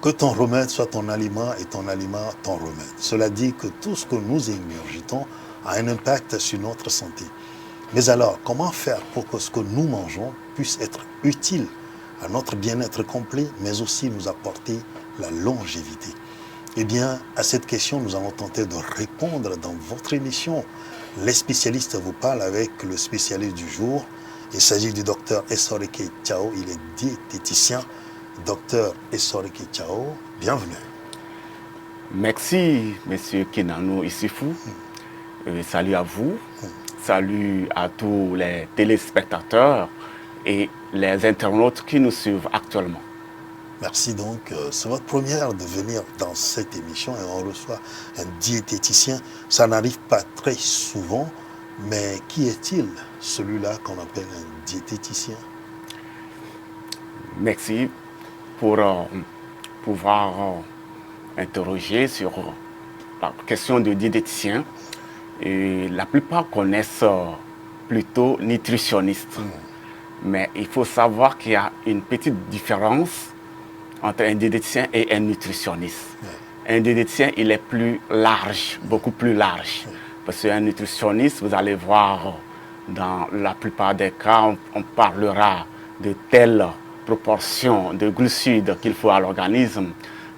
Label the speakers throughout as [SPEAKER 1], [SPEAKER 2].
[SPEAKER 1] Que ton remède soit ton aliment et ton aliment ton remède. Cela dit que tout ce que nous ingurgitons a un impact sur notre santé. Mais alors, comment faire pour que ce que nous mangeons puisse être utile à notre bien-être complet, mais aussi nous apporter la longévité? Eh bien, à cette question, nous allons tenter de répondre dans votre émission. Les spécialistes vous parlent avec le spécialiste du jour. Il s'agit du docteur Essoreke Chao, il est diététicien. Docteur Essoreke Chao, bienvenue.
[SPEAKER 2] Merci, monsieur Kenanou Issifou. Salut à vous. Salut à tous les téléspectateurs et les internautes qui nous suivent actuellement.
[SPEAKER 1] Merci donc. C'est votre première de venir dans cette émission et on reçoit un diététicien. Ça n'arrive pas très souvent, mais qui est-il, celui-là qu'on appelle un diététicien?
[SPEAKER 2] Merci pour pouvoir interroger sur la question de diététicien. Et la plupart connaissent plutôt nutritionniste. Mais il faut savoir qu'il y a une petite différence entre un diététicien et un nutritionniste. Un diététicien, il est plus large, beaucoup plus large. Parce qu'un nutritionniste, vous allez voir, dans la plupart des cas, on parlera de telle proportion de glucides qu'il faut à l'organisme,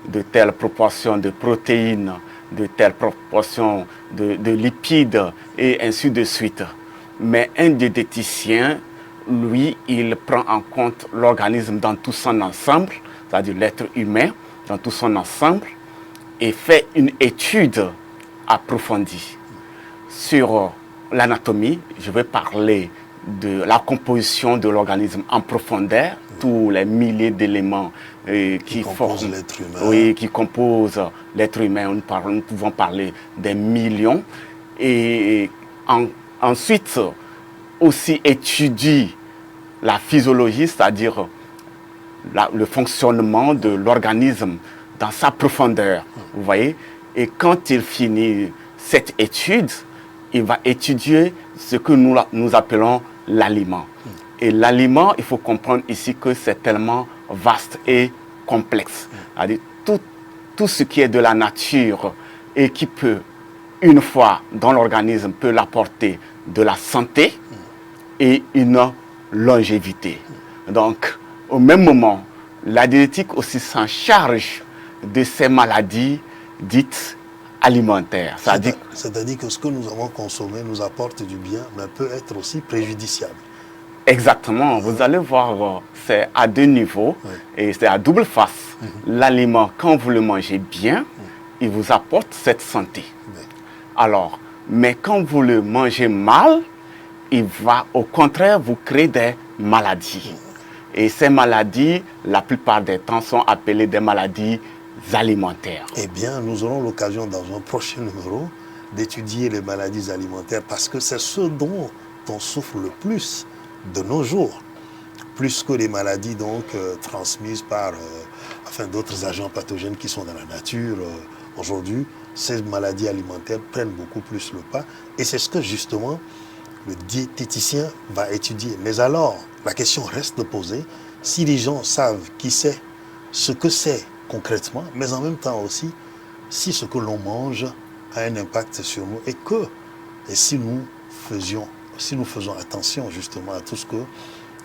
[SPEAKER 2] de telle proportion de protéines, de telle proportion de lipides et ainsi de suite. Mais un diététicien, lui, il prend en compte l'organisme dans tout son ensemble, c'est-à-dire l'être humain dans tout son ensemble, et fait une étude approfondie sur l'anatomie. Je vais parler de la composition de l'organisme en profondeur, tous les milliers d'éléments qui composent l'être humain. Oui, qui composent l'être humain. Nous pouvons parler des millions. Et ensuite, aussi étudier la physiologie, c'est-à-dire le fonctionnement de l'organisme dans sa profondeur. Vous voyez? Et quand il finit cette étude, il va étudier ce que nous appelons l'aliment. Et l'aliment, il faut comprendre ici que c'est tellement vaste et complexe. C'est-à-dire tout ce qui est de la nature et qui peut, une fois dans l'organisme, peut l'apporter de la santé et une longévité. Donc, au même moment, la diététique aussi s'en charge de ces maladies dites alimentaires.
[SPEAKER 1] C'est-à-dire que ce que nous avons consommé nous apporte du bien, mais peut être aussi préjudiciable.
[SPEAKER 2] Exactement. Vous allez voir, c'est à deux niveaux et c'est à double face. L'aliment, quand vous le mangez bien, il vous apporte cette santé. Alors, mais quand vous le mangez mal, il va au contraire vous créer des maladies. Et ces maladies, la plupart des temps, sont appelées des maladies alimentaires.
[SPEAKER 1] Eh bien, nous aurons l'occasion dans un prochain numéro d'étudier les maladies alimentaires parce que c'est ce dont on souffre le plus de nos jours, plus que les maladies donc transmises par d'autres agents pathogènes qui sont dans la nature. Aujourd'hui, ces maladies alimentaires prennent beaucoup plus le pas et c'est ce que justement le diététicien va étudier. Mais alors, la question reste de poser, si les gens savent qui c'est, ce que c'est concrètement, mais en même temps aussi, si ce que l'on mange a un impact sur nous et si nous faisons attention justement à tout ce que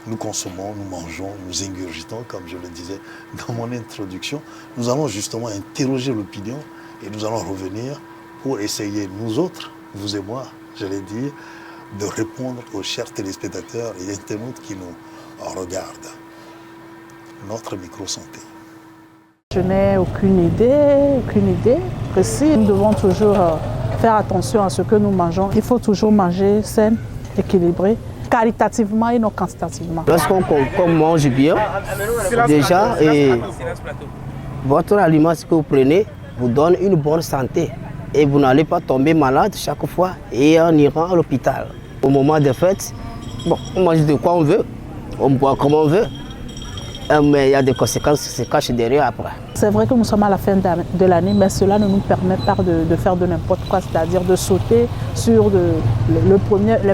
[SPEAKER 1] nous consommons, nous mangeons, nous ingurgitons, comme je le disais dans mon introduction, nous allons justement interroger l'opinion et nous allons revenir pour essayer, nous autres, vous et moi, j'allais dire, de répondre aux chers téléspectateurs et internautes qui nous regardent. Notre micro-santé.
[SPEAKER 3] Je n'ai aucune idée précise. Nous devons toujours faire attention à ce que nous mangeons. Il faut toujours manger sain, équilibré, qualitativement et non quantitativement.
[SPEAKER 4] Lorsqu'on mange bien, déjà, votre aliment, ce que vous prenez, vous donne une bonne santé. Et vous n'allez pas tomber malade chaque fois et en ira à l'hôpital. Au moment des fêtes, on mange de quoi on veut, on boit comme on veut. Mais il y a des conséquences qui se cachent derrière après.
[SPEAKER 3] C'est vrai que nous sommes à la fin de l'année, mais cela ne nous permet pas de faire de n'importe quoi, c'est-à-dire de sauter sur les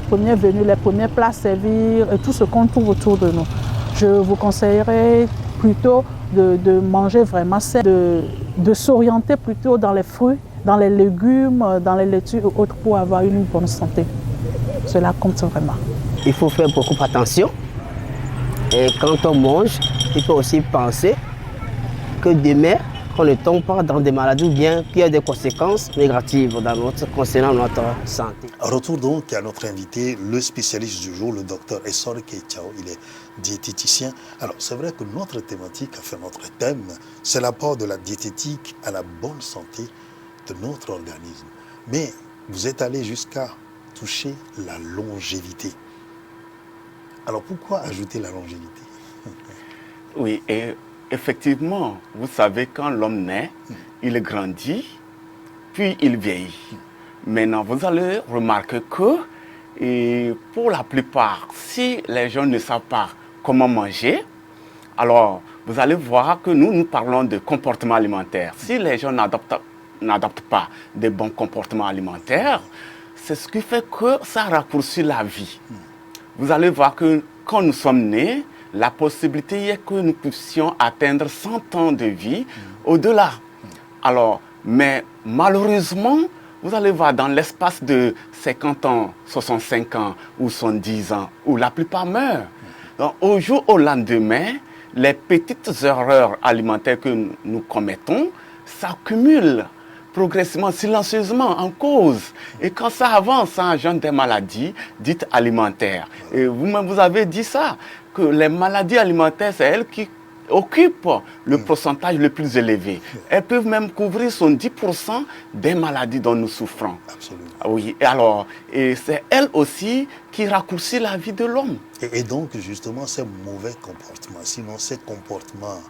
[SPEAKER 3] premiers venus, les premiers plats à servir et tout ce qu'on trouve autour de nous. Je vous conseillerais plutôt de manger vraiment sain, de s'orienter plutôt dans les fruits, dans les légumes, dans les laitues et autres pour avoir une bonne santé. Cela compte vraiment.
[SPEAKER 4] Il faut faire beaucoup attention. Et quand on mange, il faut aussi penser que demain, qu'on ne tombe pas dans des maladies ou bien qu'il y a des conséquences négatives concernant notre santé.
[SPEAKER 1] Retour donc à notre invité, le spécialiste du jour, le docteur Essor Keitao. Il est diététicien. Alors, c'est vrai que notre thématique, enfin notre thème, c'est l'apport de la diététique à la bonne santé de notre organisme. Mais vous êtes allé jusqu'à toucher la longévité. Alors, pourquoi ajouter la longévité?
[SPEAKER 2] Oui, et effectivement, vous savez, quand l'homme naît, il grandit, puis il vieillit. Maintenant, vous allez remarquer que, et pour la plupart, si les gens ne savent pas comment manger, alors vous allez voir que nous parlons de comportement alimentaire. Si les gens n'adoptent pas de bons comportements alimentaires, c'est ce qui fait que ça raccourcit la vie. Vous allez voir que quand nous sommes nés, la possibilité est que nous puissions atteindre 100 ans de vie au-delà. Alors, mais malheureusement, vous allez voir dans l'espace de 50 ans, 65 ans ou 70 ans, où la plupart meurent. Donc, au jour au lendemain, les petites erreurs alimentaires que nous commettons s'accumulent progressivement, silencieusement, en cause. Et quand ça avance, ça engendre des maladies dites alimentaires. Et vous-même, vous avez dit ça, que les maladies alimentaires, c'est elles qui occupent le pourcentage le plus élevé. Elles peuvent même couvrir 70% des maladies dont nous souffrons.
[SPEAKER 1] Absolument.
[SPEAKER 2] Oui, alors, et c'est elles aussi qui raccourcissent la vie de l'homme.
[SPEAKER 1] Et donc, justement, ces mauvais comportements, sinon ces comportements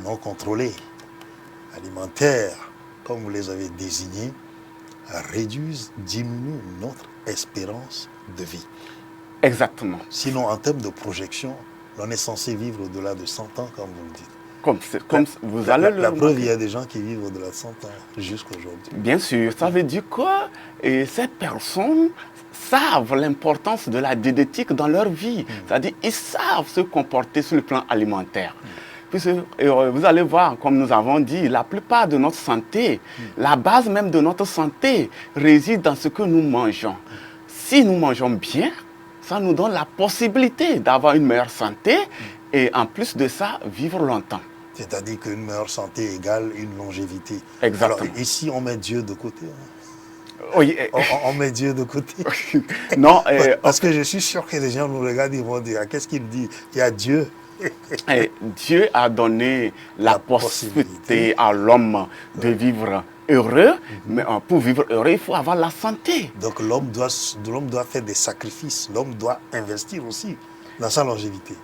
[SPEAKER 1] non contrôlés, alimentaires, comme vous les avez désignés, réduisent, diminuent notre espérance de vie.
[SPEAKER 2] Exactement.
[SPEAKER 1] Sinon, en termes de projection, on est censé vivre au-delà de 100 ans, comme vous le dites.
[SPEAKER 2] Comme vous allez
[SPEAKER 1] la preuve, il y a des gens qui vivent au-delà de 100 ans jusqu'à aujourd'hui.
[SPEAKER 2] Bien sûr, ça veut dire quoi? Et ces personnes savent l'importance de la diététique dans leur vie. C'est-à-dire ils savent se comporter sur le plan alimentaire. Puisque, vous allez voir, comme nous avons dit, la plupart de notre santé, la base même de notre santé réside dans ce que nous mangeons. Si nous mangeons bien, ça nous donne la possibilité d'avoir une meilleure santé et en plus de ça, vivre longtemps.
[SPEAKER 1] C'est-à-dire qu'une meilleure santé égale une longévité.
[SPEAKER 2] Exactement.
[SPEAKER 1] Alors ici, on met Dieu de côté.
[SPEAKER 2] Oui.
[SPEAKER 1] On met Dieu de côté.
[SPEAKER 2] Non.
[SPEAKER 1] Parce que je suis sûr que les gens nous regardent, ils vont dire, qu'est-ce qu'il dit? Il y a Dieu.
[SPEAKER 2] Dieu a donné la possibilité à l'homme de vivre heureux, mais pour vivre heureux, il faut avoir la santé.
[SPEAKER 1] Donc l'homme doit faire des sacrifices, l'homme doit investir aussi dans sa longévité.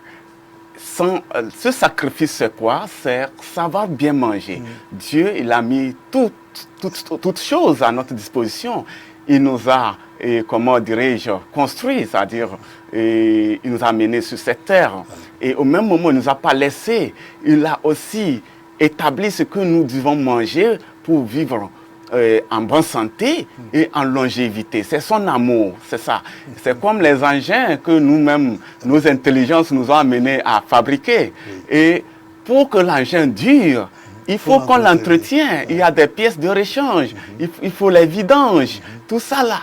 [SPEAKER 2] Ce sacrifice, c'est quoi? C'est savoir bien manger. Dieu, il a mis toutes choses à notre disposition. Il nous a, comment dirais-je, construit, c'est-à-dire, il nous a menés sur cette terre. Et au même moment, il ne nous a pas laissés. Il a aussi établi ce que nous devons manger pour vivre en bonne santé et en longévité. C'est son amour, c'est ça. C'est comme les engins que nous-mêmes, nos intelligences nous ont amenés à fabriquer. Et pour que l'engin dure, il faut qu'on l'entretienne. Il y a des pièces de rechange. Il faut les vidanges. Tout ça là.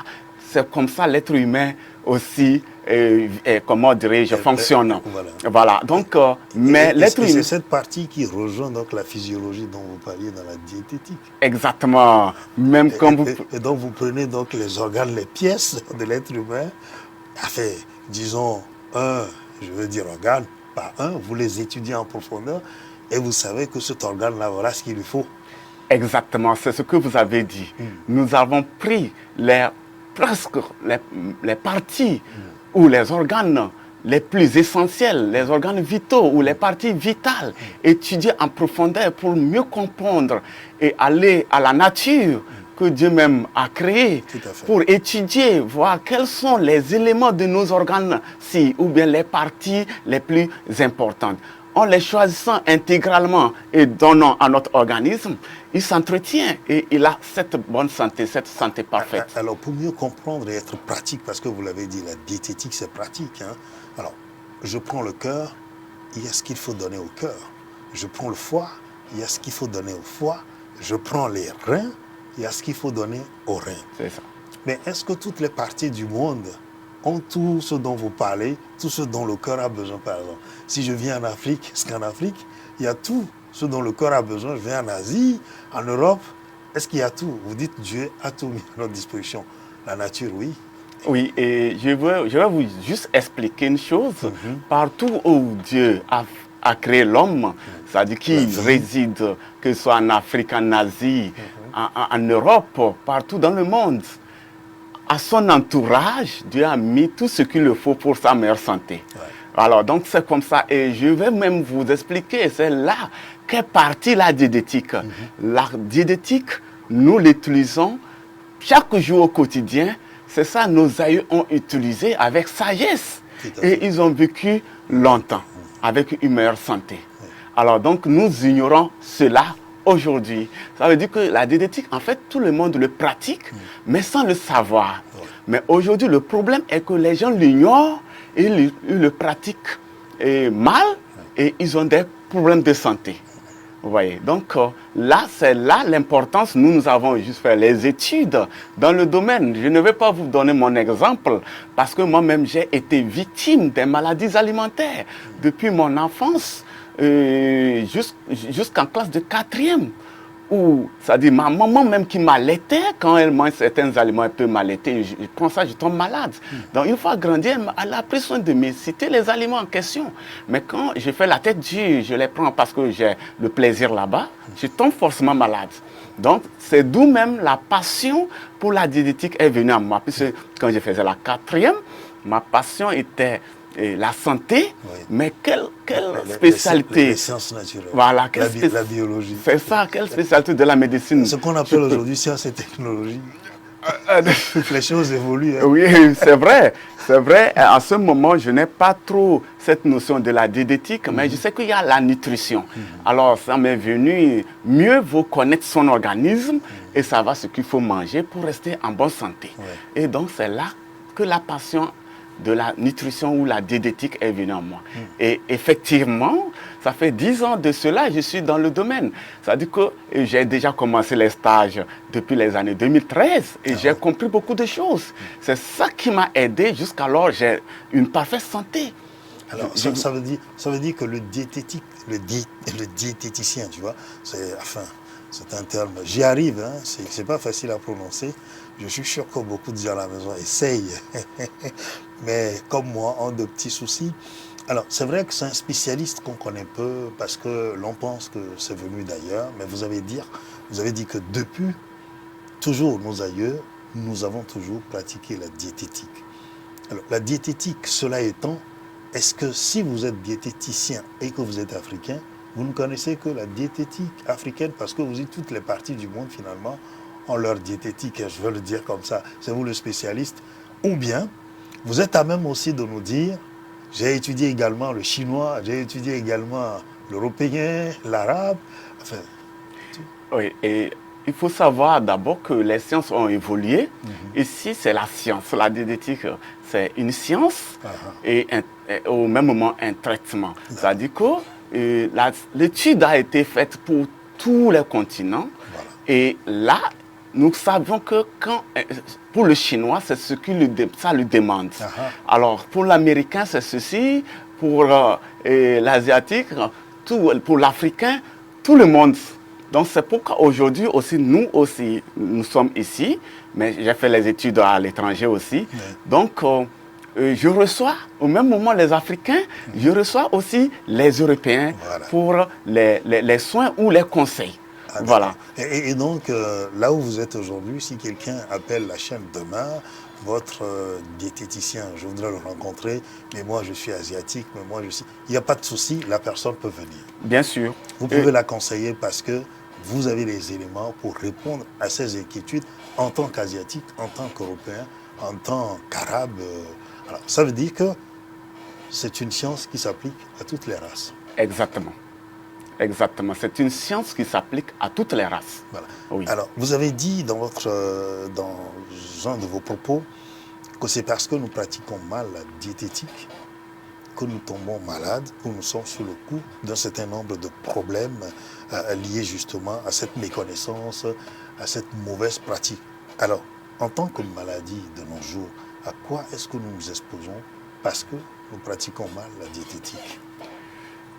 [SPEAKER 2] C'est comme ça l'être humain aussi, comment dirais-je, fonctionne. Voilà. Donc, mais l'être humain...
[SPEAKER 1] C'est cette partie qui rejoint donc la physiologie dont vous parliez dans la diététique.
[SPEAKER 2] Exactement. Même comme vous...
[SPEAKER 1] Et donc vous prenez donc les organes, les pièces de l'être humain, enfin, disons je veux dire organe, pas vous les étudiez en profondeur et vous savez que cet organe-là, voilà ce qu'il lui faut.
[SPEAKER 2] Exactement, c'est ce que vous avez dit. Nous avons pris presque les parties ou les organes les plus essentiels, les organes vitaux ou les parties vitales, étudiées en profondeur pour mieux comprendre et aller à la nature que Dieu même a créée, pour étudier, voir quels sont les éléments de nos organes-ci ou bien les parties les plus importantes. En les choisissant intégralement et donnant à notre organisme, il s'entretient et il a cette bonne santé, cette santé parfaite.
[SPEAKER 1] Alors, pour mieux comprendre et être pratique, parce que vous l'avez dit, la diététique, c'est pratique. Alors, je prends le cœur il y a ce qu'il faut donner au cœur. Je prends le foie, il y a ce qu'il faut donner au foie. Je prends les reins, il y a ce qu'il faut donner aux reins.
[SPEAKER 2] C'est ça.
[SPEAKER 1] Mais est-ce que toutes les parties du monde ont tout ce dont vous parlez, tout ce dont le cœur a besoin, par exemple? Si je viens en Afrique, est-ce qu'en Afrique, il y a tout ce dont le cœur a besoin? Je viens en Asie, en Europe, est-ce qu'il y a tout? Vous dites Dieu a tout mis à notre disposition. La nature, oui.
[SPEAKER 2] Oui, et je vais vous juste expliquer une chose. Partout où Dieu a créé l'homme, c'est-à-dire qu'il réside, que ce soit en Afrique, en Asie, en Europe, partout dans le monde, à son entourage, Dieu a mis tout ce qu'il le faut pour sa meilleure santé.
[SPEAKER 1] Ouais.
[SPEAKER 2] Alors, donc c'est comme ça. Et je vais même vous expliquer, c'est là qu'est partie la diététique. La diététique, nous l'utilisons chaque jour au quotidien. C'est ça nos aïeux ont utilisé avec sagesse. Et ils ont vécu longtemps, avec une meilleure santé. Alors donc nous ignorons cela aujourd'hui. Ça veut dire que la diététique, en fait, tout le monde le pratique, mais sans le savoir. Mais aujourd'hui, le problème est que les gens l'ignorent et ils le pratiquent mal et ils ont des problèmes de santé. Vous voyez, donc là, c'est là l'importance. Nous avons juste fait les études dans le domaine. Je ne vais pas vous donner mon exemple parce que moi-même, j'ai été victime des maladies alimentaires depuis mon enfance jusqu'en classe de 4e. C'est-à-dire ma maman même qui m'allaitait, quand elle mange certains aliments, elle peut m'allaiter, je prends ça, je tombe malade. Donc une fois grandi, elle a pris soin de me citer les aliments en question. Mais quand je fais la tête dure, je les prends parce que j'ai le plaisir là-bas, je tombe forcément malade. Donc c'est d'où même la passion pour la diététique est venue à moi. Puisque quand je faisais la 4e, ma passion était la santé, mais quelle spécialité?
[SPEAKER 1] Les sciences naturelles.
[SPEAKER 2] Voilà,
[SPEAKER 1] la biologie.
[SPEAKER 2] C'est ça, quelle spécialité de la médecine?
[SPEAKER 1] Ce qu'on appelle aujourd'hui sciences et technologies. Les choses évoluent. Hein.
[SPEAKER 2] Oui, c'est vrai. C'est vrai. En ce moment, je n'ai pas trop cette notion de la diététique, mais je sais qu'il y a la nutrition. Alors, ça m'est venu, mieux vaut connaître son organisme et savoir ce qu'il faut manger pour rester en bonne santé. Et donc, c'est là que la passion de la nutrition ou la diététique est venue en moi. Et effectivement, ça fait 10 ans de cela, je suis dans le domaine. C'est-à-dire que j'ai déjà commencé les stages depuis les années 2013 et j'ai compris beaucoup de choses. C'est ça qui m'a aidé jusqu'alors j'ai une parfaite santé.
[SPEAKER 1] Alors, ça veut dire que le diététicien, tu vois, c'est un terme, j'y arrive, hein, c'est pas facile à prononcer. Je suis sûr que beaucoup de gens à la maison essayent, mais comme moi, ont de petits soucis. Alors, c'est vrai que c'est un spécialiste qu'on connaît peu parce que l'on pense que c'est venu d'ailleurs, mais vous avez dit que depuis toujours nos aïeux, nous avons toujours pratiqué la diététique. Alors, la diététique, cela étant, est-ce que si vous êtes diététicien et que vous êtes africain, vous ne connaissez que la diététique africaine parce que vous dites toutes les parties du monde finalement ont leur diététique, et je veux le dire comme ça, c'est vous le spécialiste, ou bien vous êtes à même aussi de nous dire, j'ai étudié également le chinois, j'ai étudié également l'européen, l'arabe, enfin...
[SPEAKER 2] Oui, et il faut savoir d'abord que les sciences ont évolué. Ici, c'est la science, la diététique, c'est une science et au même moment un traitement. C'est-à-dire que l'étude a été faite pour tous les continents et là, nous savons que pour le chinois, c'est ce que ça lui demande. Alors, pour l'américain, c'est ceci. Pour l'asiatique, pour l'africain, tout le monde. Donc, c'est pourquoi aujourd'hui aussi, nous sommes ici. Mais j'ai fait les études à l'étranger aussi. Donc, je reçois, au même moment, les Africains, je reçois aussi les Européens pour les soins ou les conseils. Voilà.
[SPEAKER 1] Et donc, là où vous êtes aujourd'hui, si quelqu'un appelle la chaîne demain, votre diététicien, je voudrais le rencontrer, mais moi je suis asiatique, mais moi je suis... Il n'y a pas de souci, la personne peut venir.
[SPEAKER 2] Bien sûr.
[SPEAKER 1] Vous pouvez la conseiller parce que vous avez les éléments pour répondre à ces inquiétudes en tant qu'asiatique, en tant qu'européen, en tant qu'arabe. Alors, ça veut dire que c'est une science qui s'applique à toutes les races.
[SPEAKER 2] Exactement. Exactement. C'est une science qui s'applique à toutes les races.
[SPEAKER 1] Voilà.
[SPEAKER 2] Oui.
[SPEAKER 1] Alors, vous avez dit dans un de vos propos que c'est parce que nous pratiquons mal la diététique que nous tombons malades ou nous sommes sur le coup d'un certain nombre de problèmes liés justement à cette méconnaissance, à cette mauvaise pratique. Alors, en tant que maladie de nos jours, à quoi est-ce que nous nous exposons parce que nous pratiquons mal la diététique?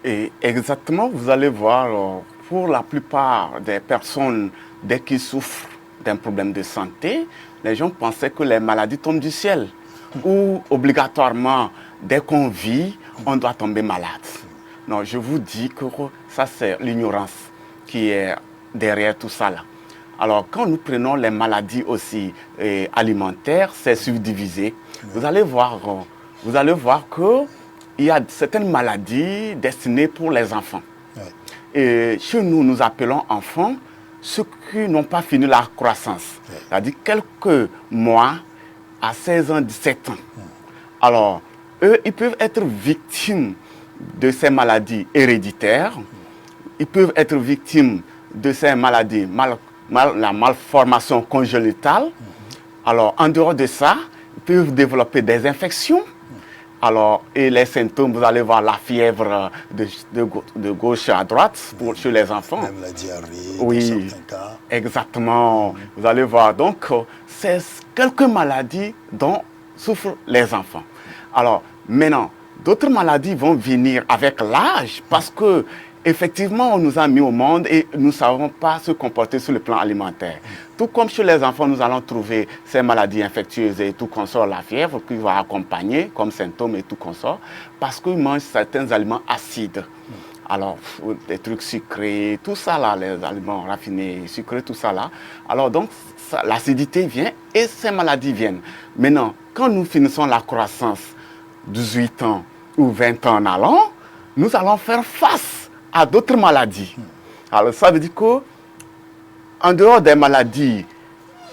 [SPEAKER 2] Et exactement, vous allez voir, pour la plupart des personnes, dès qu'ils souffrent d'un problème de santé, les gens pensaient que les maladies tombent du ciel. Ou obligatoirement, dès qu'on vit, on doit tomber malade. Non, je vous dis que ça, c'est l'ignorance qui est derrière tout ça là. Alors, quand nous prenons les maladies aussi alimentaires, c'est subdivisé. Vous allez voir qu'il y a certaines maladies destinées pour les enfants. Et chez nous, nous appelons enfants ceux qui n'ont pas fini la croissance. C'est-à-dire quelques mois à 16 ans, 17 ans. Alors, eux, ils peuvent être victimes de ces maladies héréditaires. Ils peuvent être victimes de ces maladies, la malformation congénitale. Alors, en dehors de ça, ils peuvent développer des infections. Alors, et les symptômes, vous allez voir la fièvre de gauche à droite chez les enfants.
[SPEAKER 1] Même la diarrhée,
[SPEAKER 2] oui,
[SPEAKER 1] dans certains cas.
[SPEAKER 2] Exactement. Vous allez voir. Donc, c'est quelques maladies dont souffrent les enfants. Alors, maintenant, d'autres maladies vont venir avec l'âge parce que effectivement, on nous a mis au monde et nous ne savons pas se comporter sur le plan alimentaire. Tout comme chez les enfants, nous allons trouver ces maladies infectieuses et tout consort, la fièvre qui va accompagner comme symptôme et tout consort, parce qu'ils mangent certains aliments acides. Alors, des trucs sucrés, tout ça là, les aliments raffinés, sucrés, tout ça là. Alors donc, l'acidité vient et ces maladies viennent. Maintenant, quand nous finissons la croissance, 18 ans ou 20 ans en allant, nous allons faire face à d'autres maladies. Alors ça veut dire que, en dehors des maladies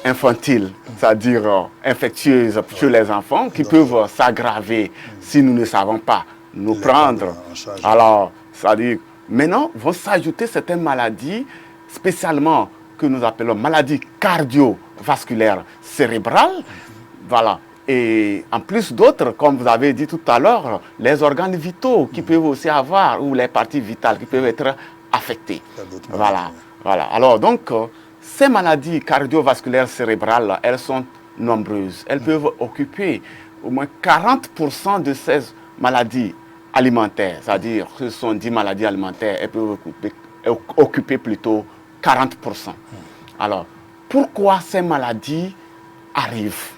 [SPEAKER 2] infantiles, c'est-à-dire infectieuses chez les enfants, qui peuvent s'aggraver si nous ne savons pas nous prendre. Alors, c'est-à-dire, maintenant, vont s'ajouter certaines maladies, spécialement que nous appelons maladies cardiovasculaires cérébrales. Voilà. Et en plus d'autres, comme vous avez dit tout à l'heure, les organes vitaux qui peuvent aussi avoir, ou les parties vitales qui peuvent être affectées. Voilà. Voilà. Alors donc, ces maladies cardiovasculaires cérébrales, elles sont nombreuses. Elles peuvent occuper au moins 40% de ces maladies alimentaires. C'est-à-dire, ce sont 10 maladies alimentaires, elles peuvent occuper plutôt 40%. Alors, pourquoi ces maladies arrivent?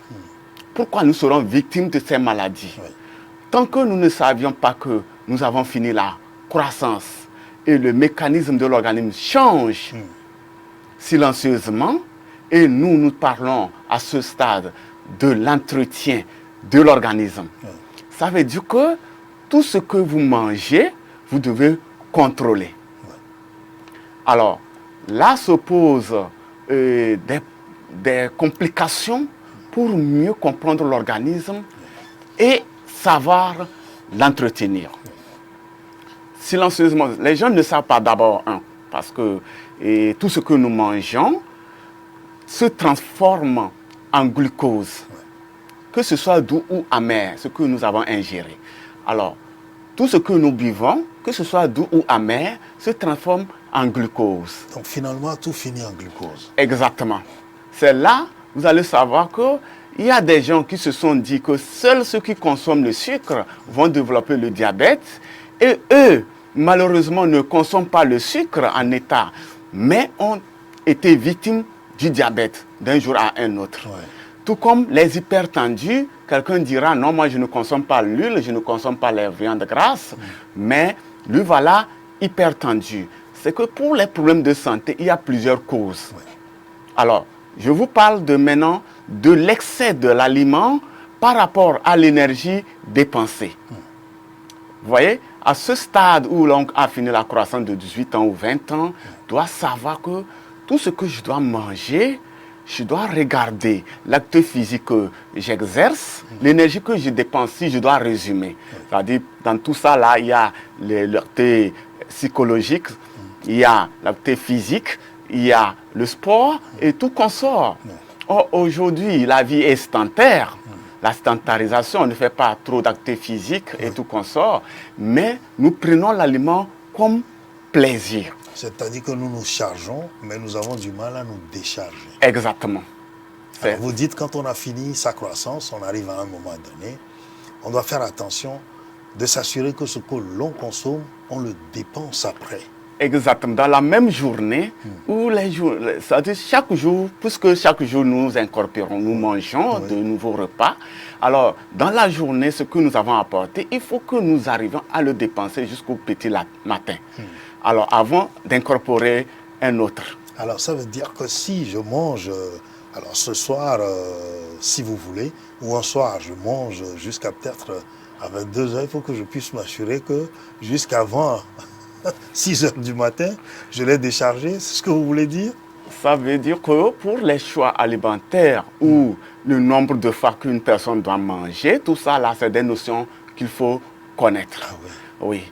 [SPEAKER 2] Pourquoi nous serons victimes de ces maladies? Tant que nous ne savions pas que nous avons fini la croissance et le mécanisme de l'organisme change silencieusement, et nous parlons à ce stade de l'entretien de l'organisme. Ça veut dire que tout ce que vous mangez, vous devez contrôler. Alors, là se posent des complications pour mieux comprendre l'organisme et savoir l'entretenir. Silencieusement, les gens ne savent pas d'abord, parce que tout ce que nous mangeons se transforme en glucose, que ce soit doux ou amer, ce que nous avons ingéré. Alors, tout ce que nous buvons, que ce soit doux ou amer, se transforme en glucose.
[SPEAKER 1] Donc finalement, tout finit en glucose.
[SPEAKER 2] Exactement. C'est là vous allez savoir qu'il y a des gens qui se sont dit que seuls ceux qui consomment le sucre vont développer le diabète. Et eux, malheureusement, ne consomment pas le sucre en état, mais ont été victimes du diabète d'un jour à un autre. Tout comme les hypertendus, quelqu'un dira, non, moi je ne consomme pas l'huile, je ne consomme pas les viandes grasses, mais lui voilà hypertendu. C'est que pour les problèmes de santé, il y a plusieurs causes. Alors, je vous parle maintenant de l'excès de l'aliment par rapport à l'énergie dépensée. Vous voyez, à ce stade où l'on a fini la croissance de 18 ans ou 20 ans, doit savoir que tout ce que je dois manger, je dois regarder l'acte physique que j'exerce, l'énergie que je dépense, si je dois résumer. C'est-à-dire, dans tout ça, là, il y a l'acte psychologique, il y a l'acte physique, il y a le sport et tout consort. Or, aujourd'hui, la vie est sédentaire. la sédentarisation, on ne fait pas trop d'activités physiques et tout consort, mais nous prenons l'aliment comme plaisir.
[SPEAKER 1] C'est-à-dire que nous nous chargeons, mais nous avons du mal à nous décharger.
[SPEAKER 2] Exactement.
[SPEAKER 1] Alors, vous dites, quand on a fini sa croissance, on arrive à un moment donné, on doit faire attention de s'assurer que ce que l'on consomme, on le dépense après.
[SPEAKER 2] Exactement. Dans la même journée, où c'est-à-dire chaque jour, puisque chaque jour nous incorporons, nous mangeons de nouveaux repas, alors dans la journée, ce que nous avons apporté, il faut que nous arrivions à le dépenser jusqu'au petit matin. Alors avant d'incorporer un autre.
[SPEAKER 1] Alors ça veut dire que si je mange, alors ce soir, si vous voulez, ou un soir, je mange jusqu'à peut-être à 22 heures, il faut que je puisse m'assurer que jusqu'avant 6 heures du matin, je l'ai déchargé. C'est ce que vous voulez dire?
[SPEAKER 2] Ça veut dire que pour les choix alimentaires ou le nombre de fois qu'une personne doit manger, tout ça là, c'est des notions qu'il faut connaître.
[SPEAKER 1] Ah oui.
[SPEAKER 2] Oui.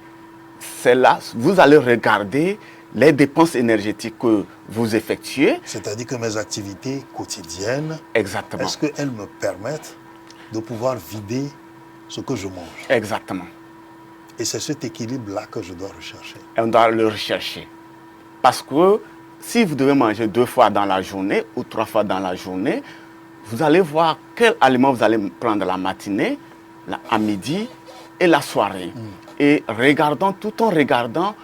[SPEAKER 2] C'est là, vous allez regarder les dépenses énergétiques que vous effectuez.
[SPEAKER 1] C'est-à-dire que mes activités quotidiennes,
[SPEAKER 2] Exactement.
[SPEAKER 1] est-ce qu'elles me permettent de pouvoir vider ce que je mange?
[SPEAKER 2] Exactement.
[SPEAKER 1] Et c'est cet équilibre-là que je dois rechercher.
[SPEAKER 2] Et on doit le rechercher. Parce que si vous devez manger 2 fois dans la journée ou 3 fois dans la journée, vous allez voir quel aliment vous allez prendre la matinée, à midi et la soirée. Et tout en regardant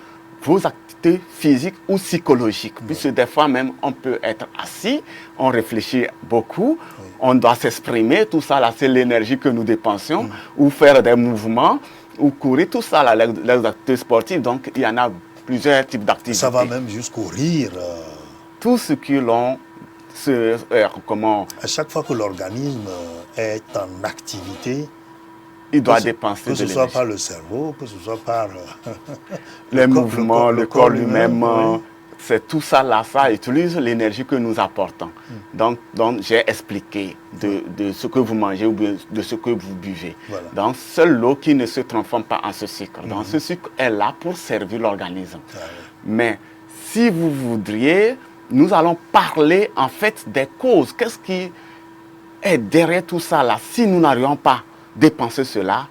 [SPEAKER 2] vos activités physiques ou psychologiques. Puisque des fois même, on peut être assis, on réfléchit beaucoup, on doit s'exprimer, tout ça là, c'est l'énergie que nous dépensions, ou faire des mouvements, ou courir, tout ça là, les activités sportives. Donc, il y en a plusieurs types d'activités.
[SPEAKER 1] Ça va même jusqu'au rire.
[SPEAKER 2] Tout ce que l'on
[SPEAKER 1] À chaque fois que l'organisme est en activité,
[SPEAKER 2] il doit dépenser de
[SPEAKER 1] l'énergie. Que ce soit par le cerveau, que ce soit par
[SPEAKER 2] les mouvements, le corps lui-même.
[SPEAKER 1] Oui.
[SPEAKER 2] C'est tout ça là, ça utilise l'énergie que nous apportons. Donc j'ai expliqué de ce que vous mangez ou de ce que vous buvez.
[SPEAKER 1] Voilà.
[SPEAKER 2] Donc seule l'eau qui ne se transforme pas en ce sucre. Donc ce sucre est là pour servir l'organisme. Mais si vous voudriez, nous allons parler en fait des causes. Qu'est-ce qui est derrière tout ça là? Si nous n'arrivons pas à dépenser cela,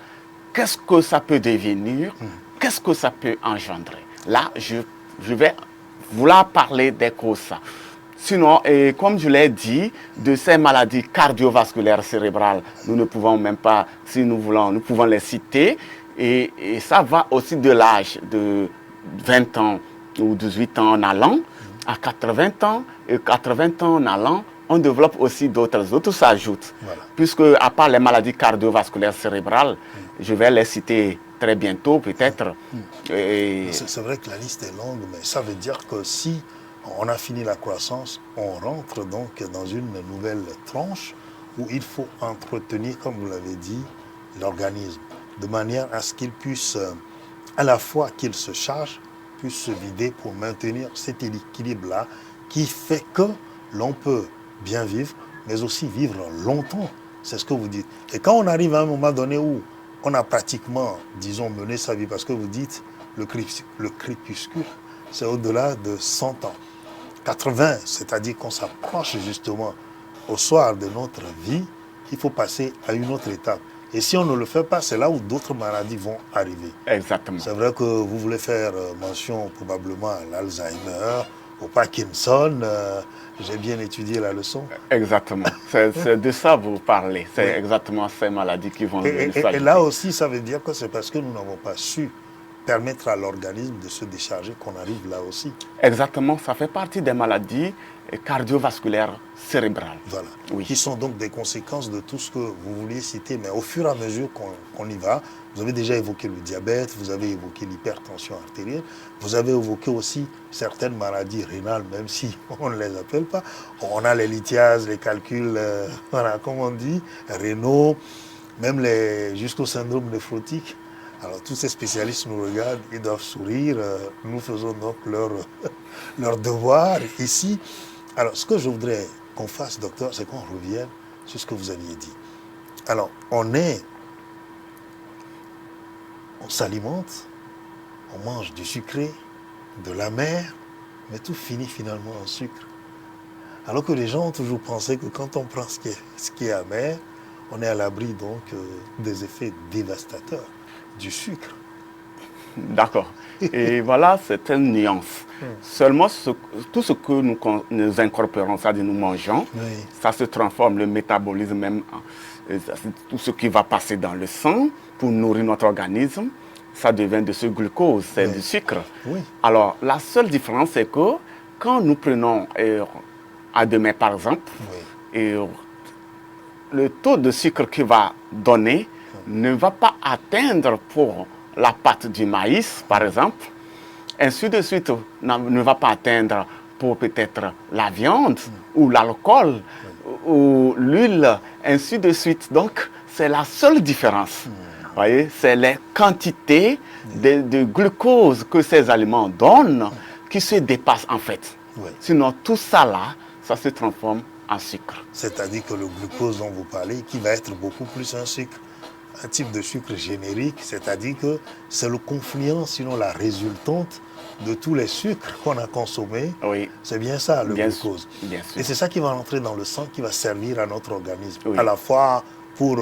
[SPEAKER 2] qu'est-ce que ça peut devenir? Qu'est-ce que ça peut engendrer? Là, je vais vouloir parler des causes. Sinon, et comme je l'ai dit, de ces maladies cardiovasculaires cérébrales, nous ne pouvons même pas, si nous voulons, nous pouvons les citer. Et ça va aussi de l'âge de 20 ans ou 18 ans en allant à 80 ans. Et 80 ans en allant, on développe aussi d'autres s'ajoutent.
[SPEAKER 1] Voilà.
[SPEAKER 2] Puisque, à part les maladies cardiovasculaires cérébrales, je vais les citer très bientôt peut-être.
[SPEAKER 1] C'est vrai que la liste est longue, mais ça veut dire que si on a fini la croissance, on rentre donc dans une nouvelle tranche où il faut entretenir, comme vous l'avez dit, l'organisme, de manière à ce qu'il puisse, à la fois qu'il se charge, puisse se vider pour maintenir cet équilibre-là qui fait que l'on peut bien vivre, mais aussi vivre longtemps. C'est ce que vous dites. Et quand on arrive à un moment donné où on a pratiquement, disons, mené sa vie, parce que vous dites, le crépuscule, c'est au-delà de 100 ans. 80, c'est-à-dire qu'on s'approche justement au soir de notre vie, il faut passer à une autre étape. Et si on ne le fait pas, c'est là où d'autres maladies vont arriver.
[SPEAKER 2] Exactement.
[SPEAKER 1] C'est vrai que vous voulez faire mention probablement à l'Alzheimer, au Parkinson. J'ai bien étudié la leçon.
[SPEAKER 2] Exactement. C'est de ça que vous parlez. C'est exactement ces maladies qui vont
[SPEAKER 1] Et là aussi, ça veut dire que c'est parce que nous n'avons pas su permettre à l'organisme de se décharger qu'on arrive là aussi.
[SPEAKER 2] Exactement. Ça fait partie des maladies cardiovasculaires cérébrales.
[SPEAKER 1] Voilà.
[SPEAKER 2] Oui.
[SPEAKER 1] Qui sont donc des conséquences de tout ce que vous vouliez citer. Mais au fur et à mesure qu'on y va, vous avez déjà évoqué le diabète, vous avez évoqué l'hypertension artérielle, vous avez évoqué aussi certaines maladies rénales, même si on ne les appelle pas. On a les lithiases, les calculs, voilà, comme on dit, rénaux, même jusqu'au syndrome néphrotique. Alors tous ces spécialistes nous regardent, ils doivent sourire. Nous faisons donc leur devoir ici. Alors ce que je voudrais qu'on fasse, docteur, c'est qu'on revienne sur ce que vous aviez dit. Alors on s'alimente, on mange du sucré, de l'amer, mais tout finit finalement en sucre. Alors que les gens ont toujours pensé que quand on prend ce qui est amer, on est à l'abri donc des effets dévastateurs du sucre.
[SPEAKER 2] D'accord. Et voilà, c'est une nuance. Seulement, tout ce que nous incorporons, c'est-à-dire nous mangeons,
[SPEAKER 1] Oui.
[SPEAKER 2] ça se transforme, le métabolisme même, tout ce qui va passer dans le sang pour nourrir notre organisme, ça devient de ce glucose, c'est
[SPEAKER 1] Oui.
[SPEAKER 2] du sucre.
[SPEAKER 1] Oui.
[SPEAKER 2] Alors, la seule différence, c'est que quand nous prenons à demain, par exemple,
[SPEAKER 1] Oui.
[SPEAKER 2] le taux de sucre qu'il va donner ne va pas atteindre pour la pâte du maïs, par exemple, ainsi de suite, ne va pas atteindre pour peut-être la viande ou l'alcool ou l'huile, ainsi de suite. Donc, c'est la seule différence. Voyez, c'est les quantités de glucose que ces aliments donnent qui se dépassent en fait.
[SPEAKER 1] Oui.
[SPEAKER 2] Sinon, tout ça là, ça se transforme en sucre.
[SPEAKER 1] C'est-à-dire que le glucose dont vous parlez, qui va être beaucoup plus un sucre, un type de sucre générique, c'est-à-dire que c'est le confluent, sinon la résultante de tous les sucres qu'on a consommés.
[SPEAKER 2] Oui.
[SPEAKER 1] C'est bien ça, le
[SPEAKER 2] Bien
[SPEAKER 1] glucose.
[SPEAKER 2] sûr, bien sûr.
[SPEAKER 1] Et c'est ça qui va entrer dans le sang, qui va servir à notre organisme,
[SPEAKER 2] Oui.
[SPEAKER 1] à la fois pour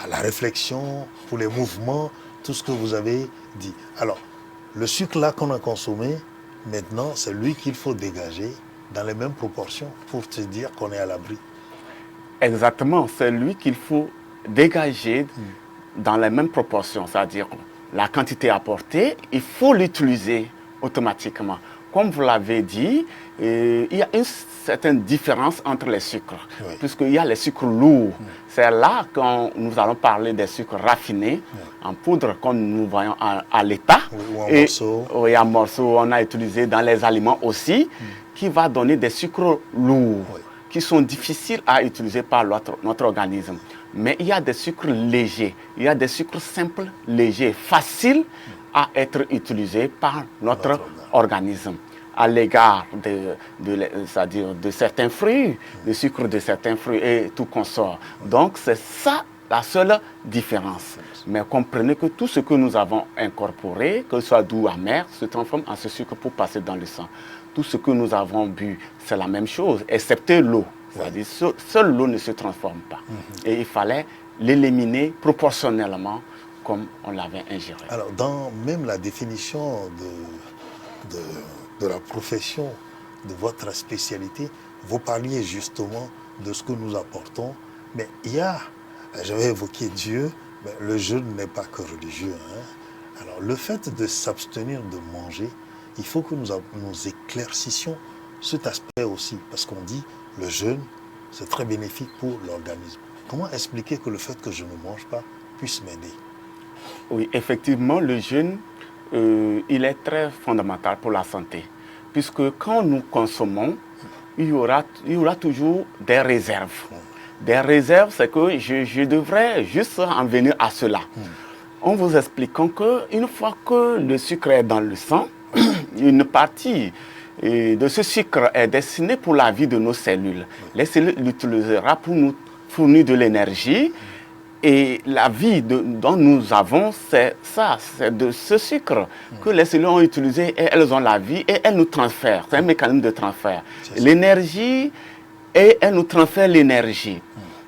[SPEAKER 1] à la réflexion, pour les mouvements, tout ce que vous avez dit. Alors, le sucre là qu'on a consommé, maintenant, c'est lui qu'il faut dégager dans les mêmes proportions pour te dire qu'on est à l'abri.
[SPEAKER 2] Exactement, c'est lui qu'il faut dégager dans les mêmes proportions, c'est-à-dire la quantité apportée, il faut l'utiliser automatiquement. Comme vous l'avez dit, il y a une certaine différence entre les sucres,
[SPEAKER 1] Oui.
[SPEAKER 2] puisqu'il y a les sucres lourds. C'est là que nous allons parler des sucres raffinés en poudre, comme nous voyons à l'état.
[SPEAKER 1] Oui, ou en
[SPEAKER 2] Et-
[SPEAKER 1] morceaux.
[SPEAKER 2] Oui, en morceaux, on a utilisé dans les aliments aussi, qui va donner des sucres lourds,
[SPEAKER 1] Oui.
[SPEAKER 2] qui sont difficiles à utiliser par notre organisme. Mais il y a des sucres légers, il y a des sucres simples, légers, faciles à être utilisés par notre organisme à l'égard c'est-à-dire de certains fruits, le sucre de certains fruits et tout consort. Donc c'est ça la seule différence. Mais comprenez que tout ce que nous avons incorporé, que ce soit doux ou amer, se transforme en ce sucre pour passer dans le sang. Tout ce que nous avons bu, c'est la même chose, excepté l'eau. C'est-à-dire seule l'eau ne se transforme pas. Et il fallait l'éliminer proportionnellement comme on l'avait ingéré.
[SPEAKER 1] Alors, dans même la définition de la profession, de votre spécialité, vous parliez justement de ce que nous apportons. Mais il y a, j'avais évoqué Dieu, mais le jeûne n'est pas que religieux. Hein. Alors, le fait de s'abstenir de manger, il faut que nous éclaircissions cet aspect aussi, parce qu'on dit le jeûne, c'est très bénéfique pour l'organisme. Comment expliquer que le fait que je ne mange pas puisse m'aider?
[SPEAKER 2] Oui, effectivement, le jeûne, il est très fondamental pour la santé. Puisque quand nous consommons, il y aura toujours des réserves. Des réserves, c'est que je devrais juste en venir à cela. En vous expliquant qu'une fois que le sucre est dans le sang, une partie de ce sucre est destinée pour la vie de nos cellules. Les cellules l'utilisera pour nous fournir de l'énergie. Et la vie dont nous avons, c'est ça, c'est de ce sucre que les cellules ont utilisé et elles ont la vie et elles nous transfèrent. C'est un mécanisme de transfert. L'énergie, et elles nous transfèrent l'énergie.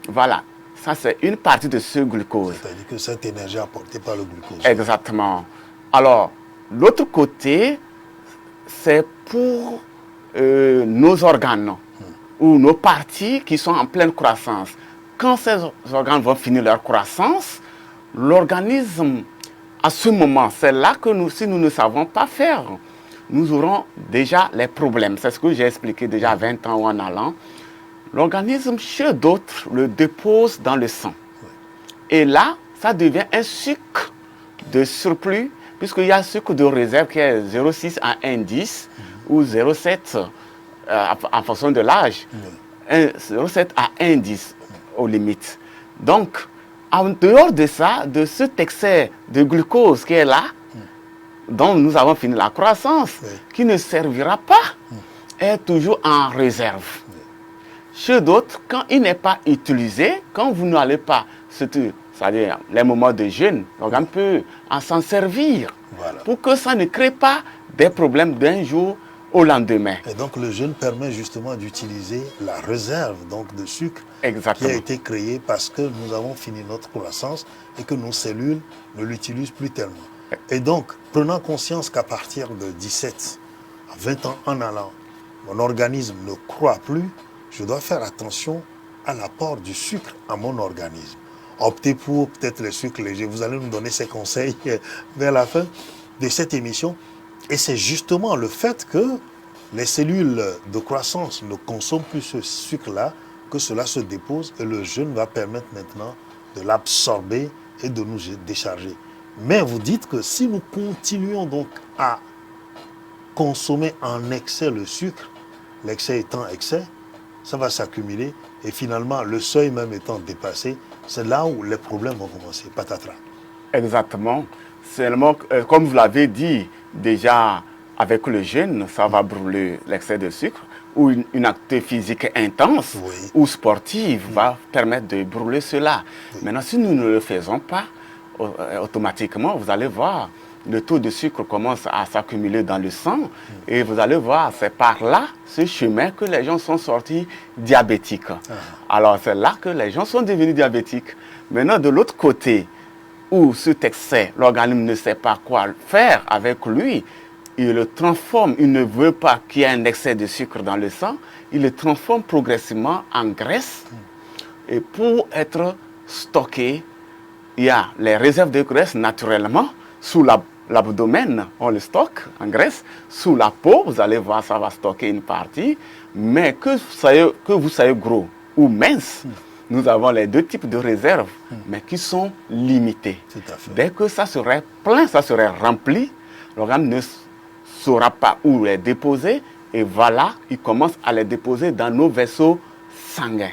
[SPEAKER 2] Voilà, ça c'est une partie de ce glucose.
[SPEAKER 1] C'est-à-dire que cette énergie apportée par le glucose.
[SPEAKER 2] Exactement. Alors, l'autre côté, c'est pour nos organes ou nos parties qui sont en pleine croissance. Quand ces organes vont finir leur croissance, l'organisme, à ce moment, c'est là que si nous ne savons pas faire, nous aurons déjà les problèmes. C'est ce que j'ai expliqué déjà 20 ans en allant. L'organisme, chez d'autres, le dépose dans le sang. Et là, ça devient un sucre de surplus, puisqu'il y a un sucre de réserve qui est 0,6 à 1,10 ou 0,7 en fonction de l'âge. 0,7 à 1,10 aux limites. Donc, en dehors de ça, de cet excès de glucose qui est là, dont nous avons fini la croissance, qui ne servira pas, est toujours en réserve. Chez d'autres, quand il n'est pas utilisé, quand vous n'allez pas, c'est-à-dire les moments de jeûne, l'organe peut s'en servir pour que ça ne crée pas des problèmes d'un jour au lendemain.
[SPEAKER 1] Et donc le jeûne permet justement d'utiliser la réserve donc, de sucre
[SPEAKER 2] Exactement.
[SPEAKER 1] qui a été créée parce que nous avons fini notre croissance et que nos cellules ne l'utilisent plus tellement. Et donc, prenant conscience qu'à partir de 17 à 20 ans en allant, mon organisme ne croît plus, je dois faire attention à l'apport du sucre à mon organisme. Optez pour peut-être les sucres légers. Vous allez nous donner ces conseils vers la fin de cette émission. Et c'est justement le fait que les cellules de croissance ne consomment plus ce sucre-là que cela se dépose et le jeûne va permettre maintenant de l'absorber et de nous décharger. Mais vous dites que si nous continuons donc à consommer en excès le sucre, l'excès étant excès, ça va s'accumuler et finalement le seuil même étant dépassé, c'est là où les problèmes vont commencer. Patatras.
[SPEAKER 2] Exactement. Seulement, comme vous l'avez dit, déjà avec le jeûne, ça va brûler l'excès de sucre ou une activité physique intense
[SPEAKER 1] Oui.
[SPEAKER 2] ou sportive va permettre de brûler cela. Oui. Maintenant, si nous ne le faisons pas, automatiquement, vous allez voir, le taux de sucre commence à s'accumuler dans le sang et vous allez voir, c'est par là, ce chemin, que les gens sont sortis diabétiques. Alors, c'est là que les gens sont devenus diabétiques. Maintenant, de l'autre côté, où cet excès, l'organisme ne sait pas quoi faire avec lui, il le transforme, il ne veut pas qu'il y ait un excès de sucre dans le sang, il le transforme progressivement en graisse. Et pour être stocké, il y a les réserves de graisse naturellement sous l'abdomen, on le stocke en graisse. Sous la peau, vous allez voir, ça va stocker une partie. Mais que vous soyez gros ou mince, nous avons les deux types de réserves, mais qui sont limitées. Dès que ça serait plein, ça serait rempli, l'organe ne saura pas où les déposer. Et voilà, il commence à les déposer dans nos vaisseaux sanguins.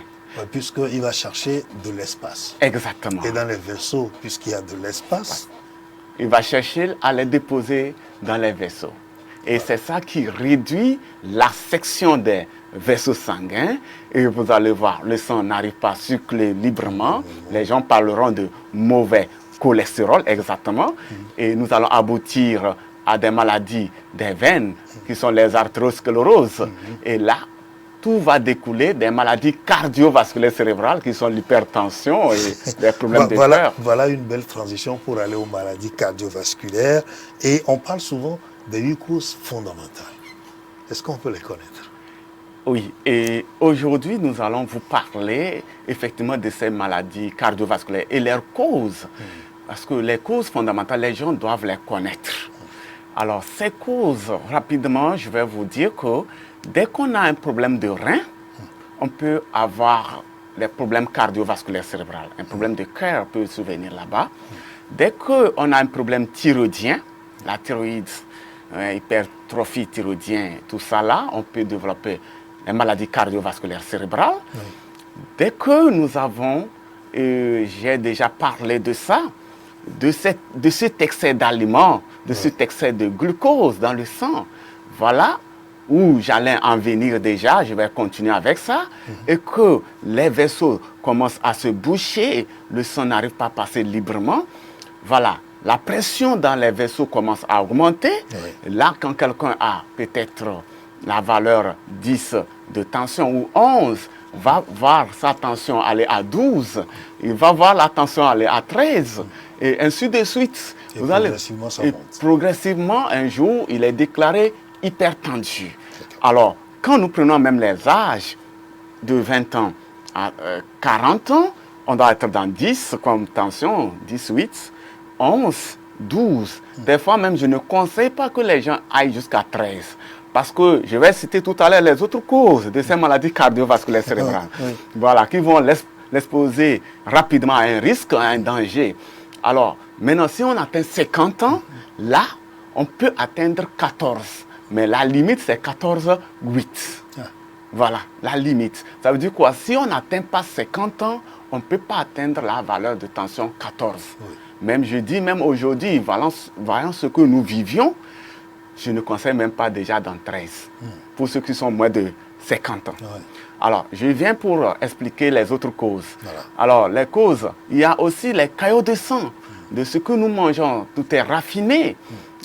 [SPEAKER 1] Puisqu'il va chercher de l'espace.
[SPEAKER 2] Exactement.
[SPEAKER 1] Et dans les vaisseaux, puisqu'il y a de l'espace,
[SPEAKER 2] il va chercher à les déposer dans les vaisseaux. Et c'est ça qui réduit la section des vaisseaux sanguins. Et vous allez voir, le sang n'arrive pas à circuler librement. Les gens parleront de mauvais cholestérol, exactement. Et nous allons aboutir à des maladies des veines, qui sont les artéroscléroses. Et là, tout va découler des maladies cardiovasculaires cérébrales qui sont l'hypertension et les problèmes de cœur.
[SPEAKER 1] Voilà une belle transition pour aller aux maladies cardiovasculaires. Et on parle souvent des 8 causes fondamentales. Est-ce qu'on peut les connaître?
[SPEAKER 2] Oui, et aujourd'hui, nous allons vous parler effectivement de ces maladies cardiovasculaires et leurs causes. Parce que les causes fondamentales, les gens doivent les connaître. Alors, ces causes, rapidement, je vais vous dire que dès qu'on a un problème de rein, on peut avoir les problèmes cardiovasculaires cérébraux. Un problème de cœur peut survenir là-bas. Dès qu'on a un problème thyroïdien, la thyroïde, hypertrophie thyroïdienne, tout ça là, on peut développer les maladies cardiovasculaires cérébrales. Dès que nous avons, j'ai déjà parlé de ça, de cet excès d'aliments, de cet excès de glucose dans le sang, voilà où j'allais en venir déjà, je vais continuer avec ça, et que les vaisseaux commencent à se boucher, le sang n'arrive pas à passer librement, voilà, la pression dans les vaisseaux commence à augmenter. Là, quand quelqu'un a peut-être la valeur 10 de tension ou 11, va voir sa tension aller à 12, il va voir la tension aller à 13, et ainsi de suite.
[SPEAKER 1] Et progressivement, ça monte.
[SPEAKER 2] Progressivement, un jour, il est déclaré hypertendu. Alors, quand nous prenons même les âges de 20 ans à 40 ans, on doit être dans 10 comme tension, 18, 11, 12. Des fois même, je ne conseille pas que les gens aillent jusqu'à 13. Parce que je vais citer tout à l'heure les autres causes de ces maladies cardiovasculaires cérébrales. Voilà, qui vont l'exposer rapidement à un risque, à un danger. Alors, maintenant, si on atteint 50 ans, là, on peut atteindre 14. Mais la limite, c'est 14,8. Voilà, la limite. Ça veut dire quoi? Si on n'atteint pas 50 ans, on ne peut pas atteindre la valeur de tension 14. Même je dis, même aujourd'hui, voyant ce que nous vivions, je ne conseille même pas déjà dans 13. Pour ceux qui sont moins de 50 ans. Alors, je viens pour expliquer les autres causes. Alors, les causes, il y a aussi les caillots de sang. De ce que nous mangeons, tout est raffiné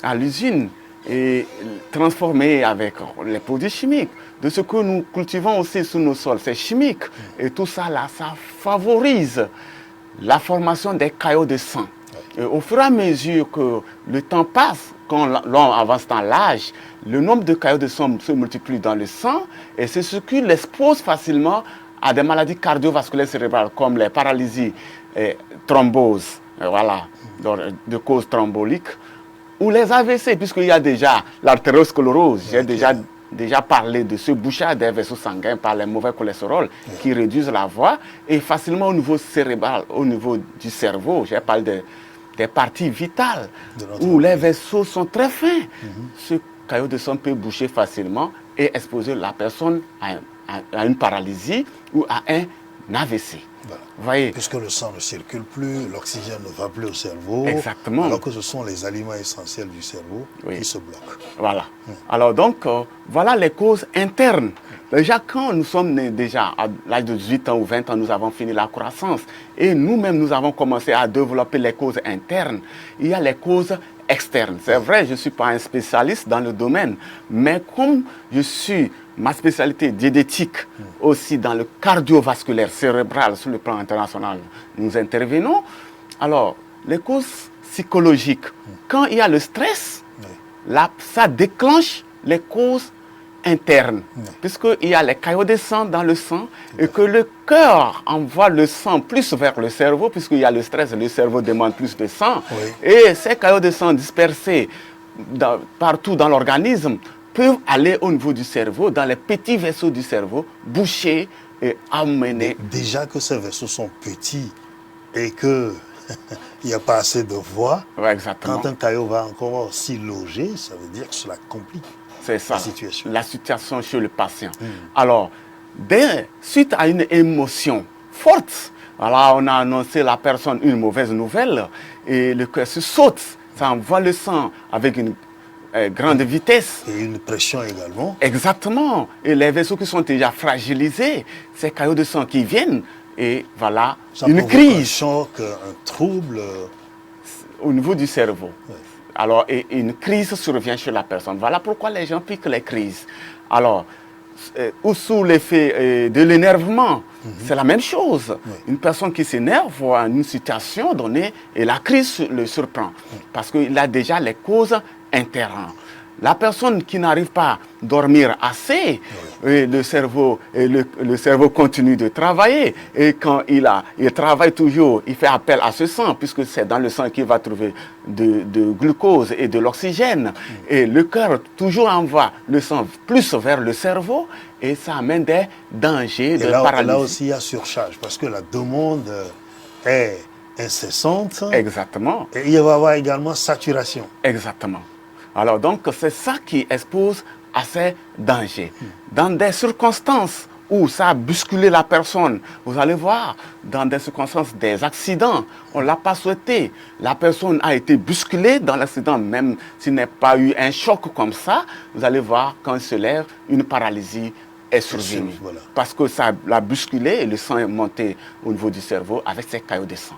[SPEAKER 2] à l'usine. et transformés avec les produits chimiques. De ce que nous cultivons aussi sur nos sols, c'est chimique. Et tout ça, là, ça favorise la formation des caillots de sang. Et au fur et à mesure que le temps passe, quand l'on avance dans l'âge, le nombre de caillots de sang se multiplie dans le sang et c'est ce qui l'expose facilement à des maladies cardiovasculaires cérébrales comme les paralysies et thromboses, voilà, de cause thrombolique, ou les AVC, puisqu'il y a déjà l'artériosclérose. J'ai déjà parlé de ce bouchage des vaisseaux sanguins par les mauvais cholestérol qui réduisent la voix et facilement au niveau cérébral, au niveau du cerveau. J'ai parlé des parties vitales où les vaisseaux sont très fins. Ce caillot de sang peut boucher facilement et exposer la personne à une paralysie ou à un AVC.
[SPEAKER 1] Voilà.
[SPEAKER 2] Voyez.
[SPEAKER 1] Puisque le sang ne circule plus, l'oxygène ne va plus au cerveau.
[SPEAKER 2] Exactement.
[SPEAKER 1] Alors que ce sont les aliments essentiels du cerveau qui se bloquent.
[SPEAKER 2] Voilà. Alors donc, voilà les causes internes. Déjà, quand nous sommes nés déjà à l'âge de 18 ans ou 20 ans, nous avons fini la croissance. Et nous-mêmes, nous avons commencé à développer les causes internes. Il y a les causes externes. C'est vrai, je ne suis pas un spécialiste dans le domaine. Mais comme je suis ma spécialité diététique aussi dans le cardiovasculaire cérébral sur le plan international, nous intervenons. Alors, les causes psychologiques, quand il y a le stress, là, ça déclenche les causes internes, puisqu'il y a les caillots de sang dans le sang et que le cœur envoie le sang plus vers le cerveau, puisqu'il y a le stress, le cerveau demande plus de sang. Et ces caillots de sang dispersés partout dans l'organisme peuvent aller au niveau du cerveau, dans les petits vaisseaux du cerveau, boucher et amener.
[SPEAKER 1] Déjà que ces vaisseaux sont petits et qu'il n'y a pas assez de voix, quand un caillot va encore s'y loger, ça veut dire que cela complique.
[SPEAKER 2] C'est ça, la situation chez le patient. Alors, suite à une émotion forte, voilà, on a annoncé à la personne une mauvaise nouvelle et le cœur se saute, ça envoie le sang avec une grande vitesse.
[SPEAKER 1] Et une pression également.
[SPEAKER 2] Exactement. Et les vaisseaux qui sont déjà fragilisés, ces caillots de sang qui viennent, et voilà,
[SPEAKER 1] ça
[SPEAKER 2] une crise.
[SPEAKER 1] Un choc, un trouble.
[SPEAKER 2] Au niveau du cerveau. Alors, et une crise survient chez la personne. Voilà pourquoi les gens piquent les crises. Alors, ou sous l'effet de l'énervement, c'est la même chose. Une personne qui s'énerve à une situation donnée et la crise le surprend. Parce qu'il a déjà les causes internes. La personne qui n'arrive pas à dormir assez, et le cerveau continue de travailler. Et quand il travaille toujours, il fait appel à ce sang, puisque c'est dans le sang qu'il va trouver de glucose et de l'oxygène. Et le cœur toujours envoie le sang plus vers le cerveau et ça amène des dangers de paralysie.
[SPEAKER 1] Là aussi, il y a surcharge, parce que la demande est incessante.
[SPEAKER 2] Exactement.
[SPEAKER 1] Et il va y avoir également saturation.
[SPEAKER 2] Exactement. Alors donc, c'est ça qui expose à ces dangers. Dans des circonstances où ça a bousculé la personne, vous allez voir, dans des circonstances, des accidents, on ne l'a pas souhaité. La personne a été bousculée dans l'accident, même s'il n'y a pas eu un choc comme ça, vous allez voir, quand il se lève, une paralysie est survenue. Voilà. Parce que ça l'a bousculé et le sang est monté au niveau du cerveau avec ces caillots de sang.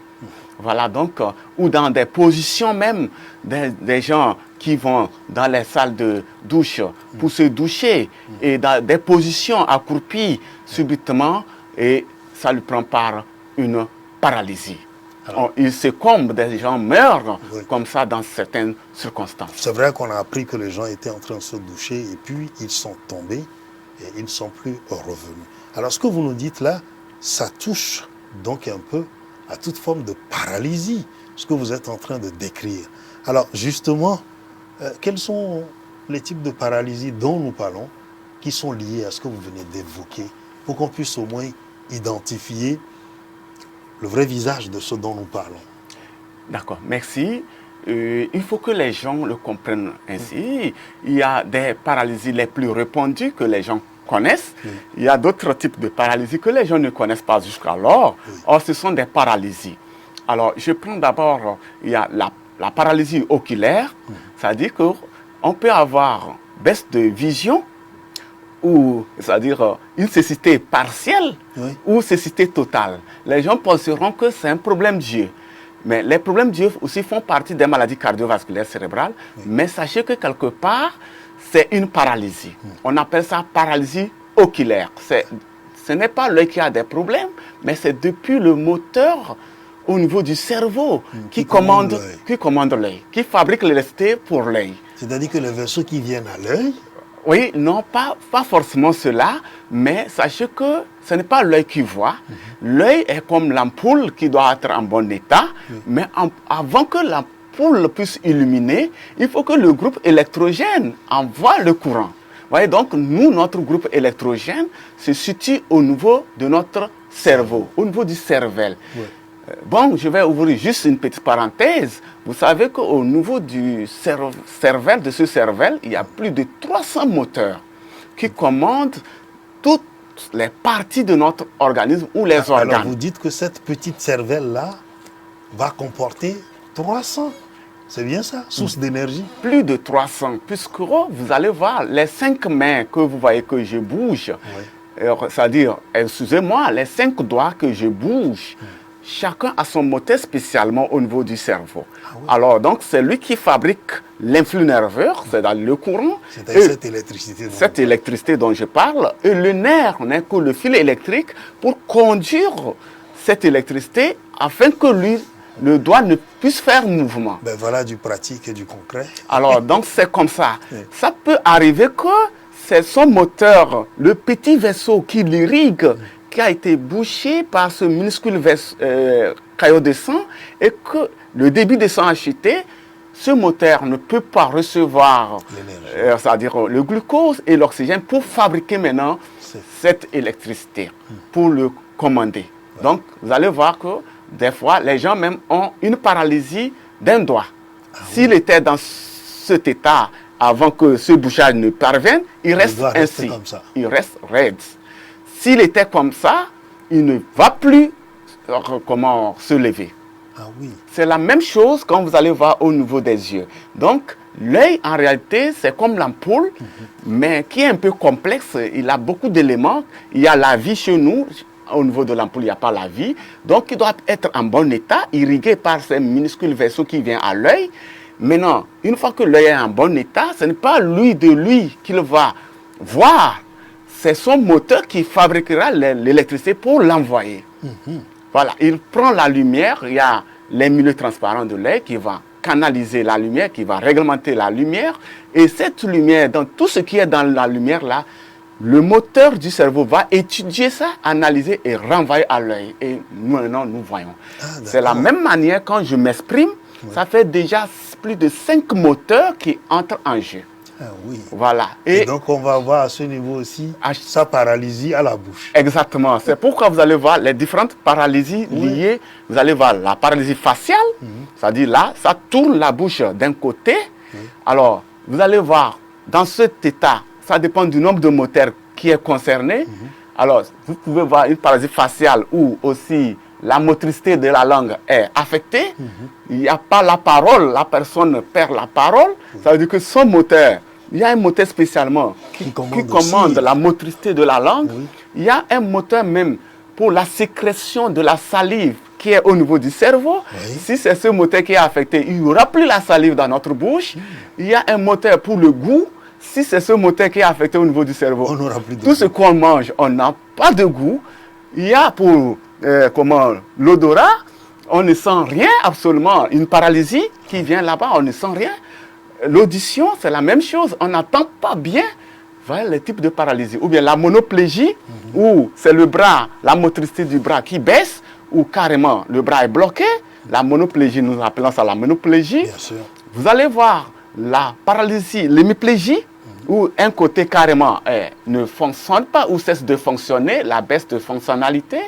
[SPEAKER 2] Voilà donc, ou dans des positions même, des gens qui vont dans les salles de douche pour se doucher et dans des positions accroupies subitement et ça lui prend par une paralysie. Alors, il succombe, des gens meurent comme ça dans certaines circonstances.
[SPEAKER 1] C'est vrai qu'on a appris que les gens étaient en train de se doucher et puis ils sont tombés et ils ne sont plus revenus. Alors ce que vous nous dites là, ça touche donc un peu à toute forme de paralysie, ce que vous êtes en train de décrire. Alors justement, quels sont les types de paralysie dont nous parlons qui sont liés à ce que vous venez d'évoquer pour qu'on puisse au moins identifier le vrai visage de ce dont nous parlons?
[SPEAKER 2] D'accord, merci. Il faut que les gens le comprennent ainsi. Il y a des paralysies les plus répandues que les gens connaissent. Il y a d'autres types de paralysies que les gens ne connaissent pas jusqu'alors. Or, ce sont des paralysies. Alors, je prends d'abord, il y a la paralysie oculaire, c'est-à-dire qu'on peut avoir baisse de vision, ou c'est-à-dire une cécité partielle ou cécité totale. Les gens penseront que c'est un problème d'yeux. Mais les problèmes d'yeux aussi font partie des maladies cardiovasculaires cérébrales. Mais sachez que quelque part, c'est une paralysie. On appelle ça paralysie oculaire. Ce n'est pas l'œil qui a des problèmes, mais c'est depuis le moteur au niveau du cerveau qui commande l'œil, qui fabrique l'électricité pour l'œil.
[SPEAKER 1] C'est-à-dire que les vaisseaux qui viennent à l'œil,
[SPEAKER 2] oui, non, pas forcément cela, mais sachez que ce n'est pas l'œil qui voit. L'œil est comme l'ampoule qui doit être en bon état, mais avant que l'ampoule puisse illuminer, il faut que le groupe électrogène envoie le courant. Vous voyez, donc nous, notre groupe électrogène se situe au niveau de notre cerveau, au niveau du cervelle. Bon, je vais ouvrir juste une petite parenthèse. Vous savez qu'au niveau du cervelle, de ce cervelle, il y a plus de 300 moteurs qui commandent toutes les parties de notre organisme ou les organes.
[SPEAKER 1] Alors vous dites que cette petite cervelle-là va comporter 300, c'est bien ça, source d'énergie?
[SPEAKER 2] Plus de 300, puisque vous allez voir, les 5 mains que vous voyez que je bouge, c'est-à-dire, excusez-moi, les 5 doigts que je bouge, chacun a son moteur spécialement au niveau du cerveau. Alors, donc, c'est lui qui fabrique l'influx nerveux, c'est-à-dire le courant.
[SPEAKER 1] C'est-à-dire cette électricité
[SPEAKER 2] dont je parle. Et le nerf n'est que le fil électrique pour conduire cette électricité afin que lui, le doigt ne puisse faire mouvement.
[SPEAKER 1] Ben voilà du pratique et du concret.
[SPEAKER 2] Alors, donc, c'est comme ça. Ça peut arriver que c'est son moteur, le petit vaisseau qui l'irrigue, qui a été bouché par ce minuscule caillot de sang et que le débit de sang a chuté, ce moteur ne peut pas recevoir c'est-à-dire le glucose et l'oxygène pour fabriquer maintenant cette électricité, pour le commander. Donc, vous allez voir que des fois, les gens même ont une paralysie d'un doigt. S'il était dans cet état avant que ce bouchage ne parvienne, il reste ainsi. Il reste raide. S'il était comme ça, il ne va plus se lever. C'est la même chose quand vous allez voir au niveau des yeux. Donc, l'œil, en réalité, c'est comme l'ampoule, mais qui est un peu complexe. Il a beaucoup d'éléments. Il y a la vie chez nous. Au niveau de l'ampoule, il n'y a pas la vie. Donc, il doit être en bon état, irrigué par ces minuscules vaisseaux qui viennent à l'œil. Maintenant, une fois que l'œil est en bon état, ce n'est pas lui qu'il va voir. C'est son moteur qui fabriquera l'électricité pour l'envoyer. Voilà, il prend la lumière, il y a les milieux transparents de l'œil qui va canaliser la lumière, qui va réglementer la lumière. Et cette lumière, dans tout ce qui est dans la lumière là, le moteur du cerveau va étudier ça, analyser et renvoyer à l'œil. Et maintenant, nous voyons. C'est la même manière quand je m'exprime, ça fait déjà plus de 5 moteurs qui entrent en jeu. Voilà.
[SPEAKER 1] Et donc, on va voir à ce niveau aussi sa paralysie à la bouche.
[SPEAKER 2] Exactement. C'est pourquoi vous allez voir les différentes paralysies liées. Vous allez voir la paralysie faciale, c'est-à-dire là, ça tourne la bouche d'un côté. Alors, vous allez voir, dans cet état, ça dépend du nombre de moteurs qui est concerné. Alors, vous pouvez voir une paralysie faciale où aussi la motricité de la langue est affectée. Il n'y a pas la parole, la personne perd la parole. Ça veut dire que son moteur, il y a un moteur spécialement qui commande la motricité de la langue. Il y a un moteur même pour la sécrétion de la salive qui est au niveau du cerveau. Si c'est ce moteur qui est affecté, il n'y aura plus la salive dans notre bouche. Il y a un moteur pour le goût. Si c'est ce moteur qui est affecté au niveau du cerveau,
[SPEAKER 1] on n'aura plus de
[SPEAKER 2] tout ce qu'on mange, on n'a pas de goût. Il y a pour l'odorat, on ne sent rien absolument. Une paralysie qui vient là-bas, on ne sent rien. L'audition, c'est la même chose. On n'entend pas bien. Voilà les types de paralysie. Ou bien la monoplégie, où c'est le bras, la motricité du bras qui baisse, ou carrément le bras est bloqué. La monoplégie, nous appelons ça la monoplégie.
[SPEAKER 1] Bien sûr.
[SPEAKER 2] Vous allez voir la paralysie, l'hémiplégie, où un côté carrément ne fonctionne pas ou cesse de fonctionner, la baisse de fonctionnalité.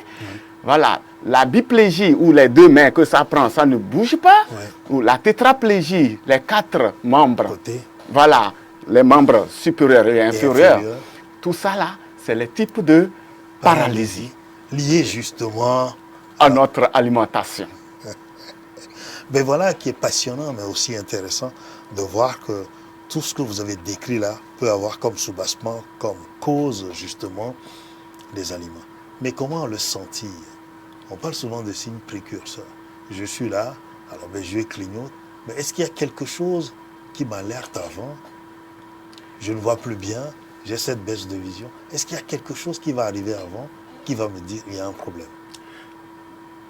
[SPEAKER 2] Voilà, la biplégie, où les 2 mains que ça prend, ça ne bouge pas. Ou la tétraplégie, les 4 membres. Voilà, les membres supérieurs et inférieurs. Tout ça là, c'est le type de paralysie.
[SPEAKER 1] Lié justement
[SPEAKER 2] à notre alimentation.
[SPEAKER 1] Mais voilà qui est passionnant, mais aussi intéressant de voir que tout ce que vous avez décrit là peut avoir comme soubassement, comme cause justement des aliments. Mais comment le sentir? On parle souvent de signes précurseurs. je suis là, alors mes yeux clignotent, mais est-ce qu'il y a quelque chose qui m'alerte avant? Je ne vois plus bien, j'ai cette baisse de vision. Est-ce qu'il y a quelque chose qui va arriver avant, qui va me dire qu'il y a un problème?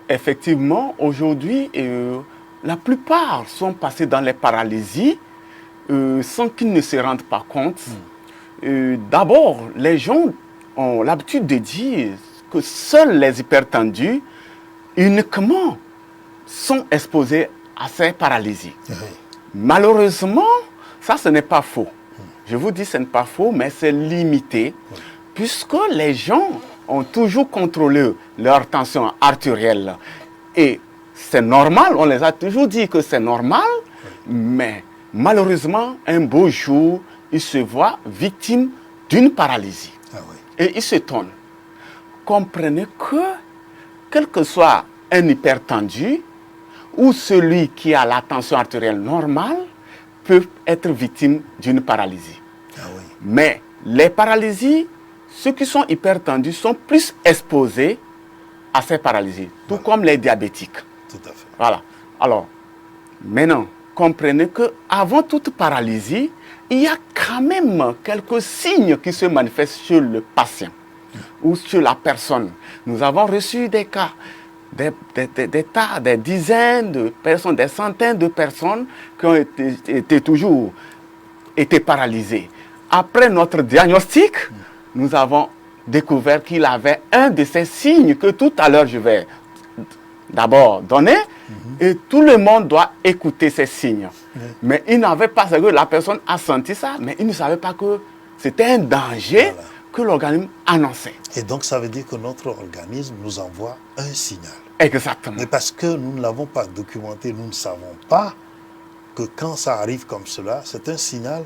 [SPEAKER 2] Effectivement, aujourd'hui, la plupart sont passés dans les paralysies sans qu'ils ne se rendent pas compte. D'abord, les gens ont l'habitude de dire que seuls les hypertendus uniquement sont exposés à ces paralysies. Malheureusement, ça, ce n'est pas faux. Je vous dis, ce n'est pas faux, mais c'est limité, puisque les gens ont toujours contrôlé leur tension artérielle. Et c'est normal, on les a toujours dit que c'est normal, mais malheureusement, un beau jour, ils se voient victimes d'une paralysie. Et ils s'étonnent. Comprenez que, quel que soit un hypertendu ou celui qui a la tension artérielle normale, peut être victime d'une paralysie. Mais les paralysies, ceux qui sont hypertendus sont plus exposés à ces paralysies, tout comme les diabétiques.
[SPEAKER 1] Tout à fait.
[SPEAKER 2] Voilà. Alors, maintenant, comprenez qu'avant toute paralysie, il y a quand même quelques signes qui se manifestent chez le patient ou chez la personne. Nous avons reçu des cas, des dizaines de personnes, des centaines de personnes qui ont toujours été paralysées. Après notre diagnostic, nous avons découvert qu'il avait un de ces signes que tout à l'heure je vais d'abord donner, et tout le monde doit écouter ces signes. Mais il n'avait pas, que la personne a senti ça, mais il ne savait pas que c'était un danger que l'organisme annonçait.
[SPEAKER 1] Et donc ça veut dire que notre organisme nous envoie un signal.
[SPEAKER 2] Exactement.
[SPEAKER 1] Mais parce que nous ne l'avons pas documenté, nous ne savons pas que quand ça arrive comme cela, c'est un signal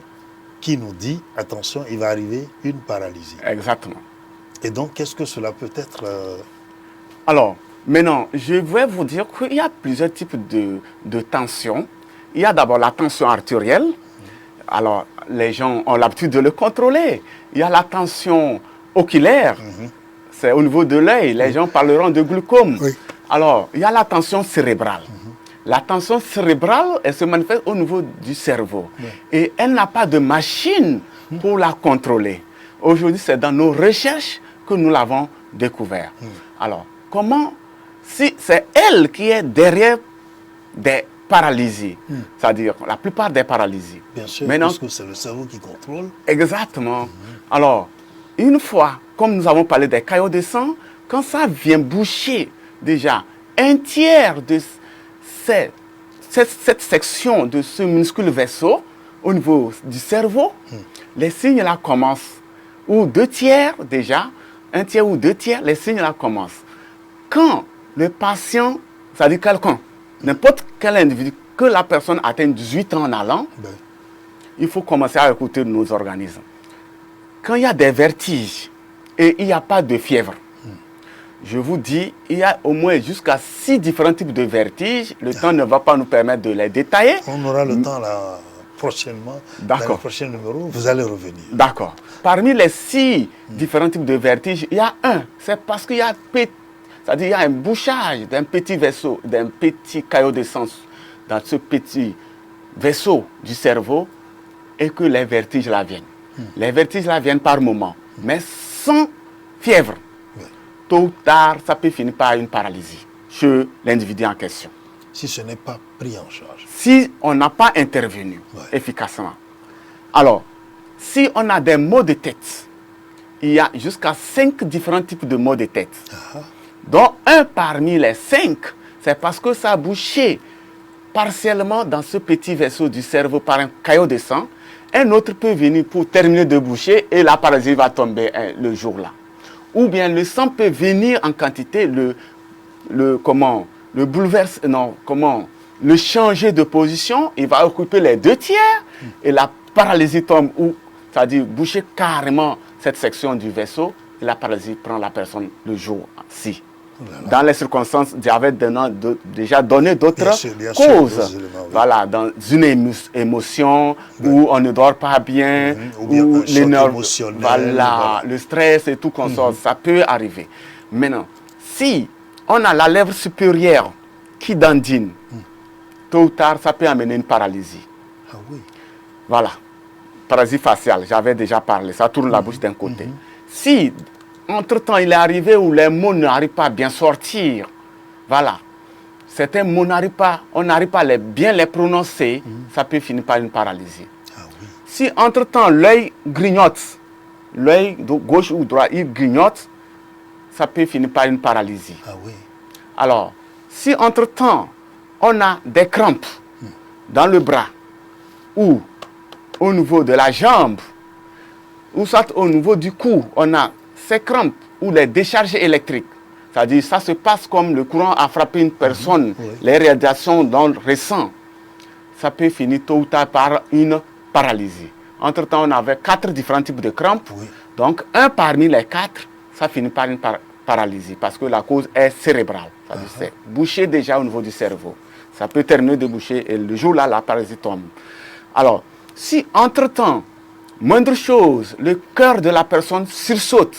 [SPEAKER 1] qui nous dit, attention, il va arriver une paralysie.
[SPEAKER 2] Exactement.
[SPEAKER 1] Et donc, qu'est-ce que cela peut être
[SPEAKER 2] Alors, maintenant, je vais vous dire qu'il y a plusieurs types de tensions. Il y a d'abord la tension artérielle. Alors, les gens ont l'habitude de le contrôler. Il y a la tension oculaire. C'est au niveau de l'œil. Les gens parleront de glaucome. Alors, il y a la tension cérébrale. La tension cérébrale, elle se manifeste au niveau du cerveau. Et elle n'a pas de machine pour la contrôler. Aujourd'hui, c'est dans nos recherches que nous l'avons découvert. Alors, comment, si c'est elle qui est derrière des paralysies, c'est-à-dire la plupart des paralysies.
[SPEAKER 1] Bien sûr,
[SPEAKER 2] maintenant,
[SPEAKER 1] parce que c'est le cerveau qui contrôle.
[SPEAKER 2] Exactement. Alors, une fois, comme nous avons parlé des caillots de sang, quand ça vient boucher déjà un tiers de cette section de ce minuscule vaisseau au niveau du cerveau, les signes là commencent. Ou 2 tiers déjà, 1 tiers ou 2 tiers, les signes là commencent. Quand le patient, c'est-à-dire quelqu'un, n'importe quel individu, que la personne atteigne 18 ans en allant, il faut commencer à écouter nos organismes. Quand il y a des vertiges et il n'y a pas de fièvre, je vous dis, il y a au moins jusqu'à 6 différents types de vertiges. Le temps ne va pas nous permettre de les détailler.
[SPEAKER 1] On aura le temps là prochainement. Dans le prochain numéro, vous allez revenir.
[SPEAKER 2] D'accord. Parmi les 6 différents types de vertiges, il y a un. C'est parce qu'il y a, c'est-à-dire il y a un bouchage d'un petit vaisseau, d'un petit caillot de sang dans ce petit vaisseau du cerveau et que les vertiges là viennent. Les vertiges là viennent par moment, mais sans fièvre. Tôt ou tard, ça peut finir par une paralysie chez l'individu en question.
[SPEAKER 1] Si ce n'est pas pris en charge.
[SPEAKER 2] Si on n'a pas intervenu efficacement. Alors, si on a des maux de tête, il y a jusqu'à 5 différents types de maux de tête. Dont un parmi les 5, c'est parce que ça a bouché partiellement dans ce petit vaisseau du cerveau par un caillot de sang. Un autre peut venir pour terminer de boucher et la paralysie va tomber le jour-là. Ou bien le sang peut venir en quantité, le changer de position, il va occuper les 2 tiers et la paralysie tombe, ou c'est-à-dire boucher carrément cette section du vaisseau et la paralysie prend la personne le jour-ci. Dans les circonstances, j'avais déjà donné d'autres causes. Voilà, dans une émotion où on ne dort pas bien,
[SPEAKER 1] ou
[SPEAKER 2] les nerfs,
[SPEAKER 1] voilà,
[SPEAKER 2] le stress et tout consort, ça peut arriver. Maintenant, si on a la lèvre supérieure qui dandine, tôt ou tard, ça peut amener une paralysie.
[SPEAKER 1] Ah oui.
[SPEAKER 2] Voilà. Paralysie faciale, j'avais déjà parlé. Ça tourne la bouche d'un côté. Si, entre-temps, il est arrivé où les mots n'arrivent pas à bien sortir, voilà. Certains mots on n'arrive pas à bien les prononcer, ça peut finir par une paralysie.
[SPEAKER 1] Ah oui.
[SPEAKER 2] Si, entre-temps, l'œil grignote, l'œil de gauche ou droit, il grignote, ça peut finir par une paralysie.
[SPEAKER 1] Ah oui.
[SPEAKER 2] Alors, si entre-temps, on a des crampes dans le bras ou au niveau de la jambe, ou soit au niveau du cou, on a ces crampes ou les décharges électriques. C'est-à-dire, ça se passe comme le courant a frappé une personne,
[SPEAKER 1] Oui.
[SPEAKER 2] les radiations dans le récent. Ça peut finir tôt ou tard par une paralysie. Entre-temps, on avait 4 différents types de crampes.
[SPEAKER 1] Oui.
[SPEAKER 2] Donc, un parmi les 4, ça finit par une paralysie parce que la cause est cérébrale. C'est-à-dire, c'est bouché déjà au niveau du cerveau. Ça peut terminer de boucher et le jour-là, la paralysie tombe. Alors, si entre-temps, moindre chose, le cœur de la personne sursaute,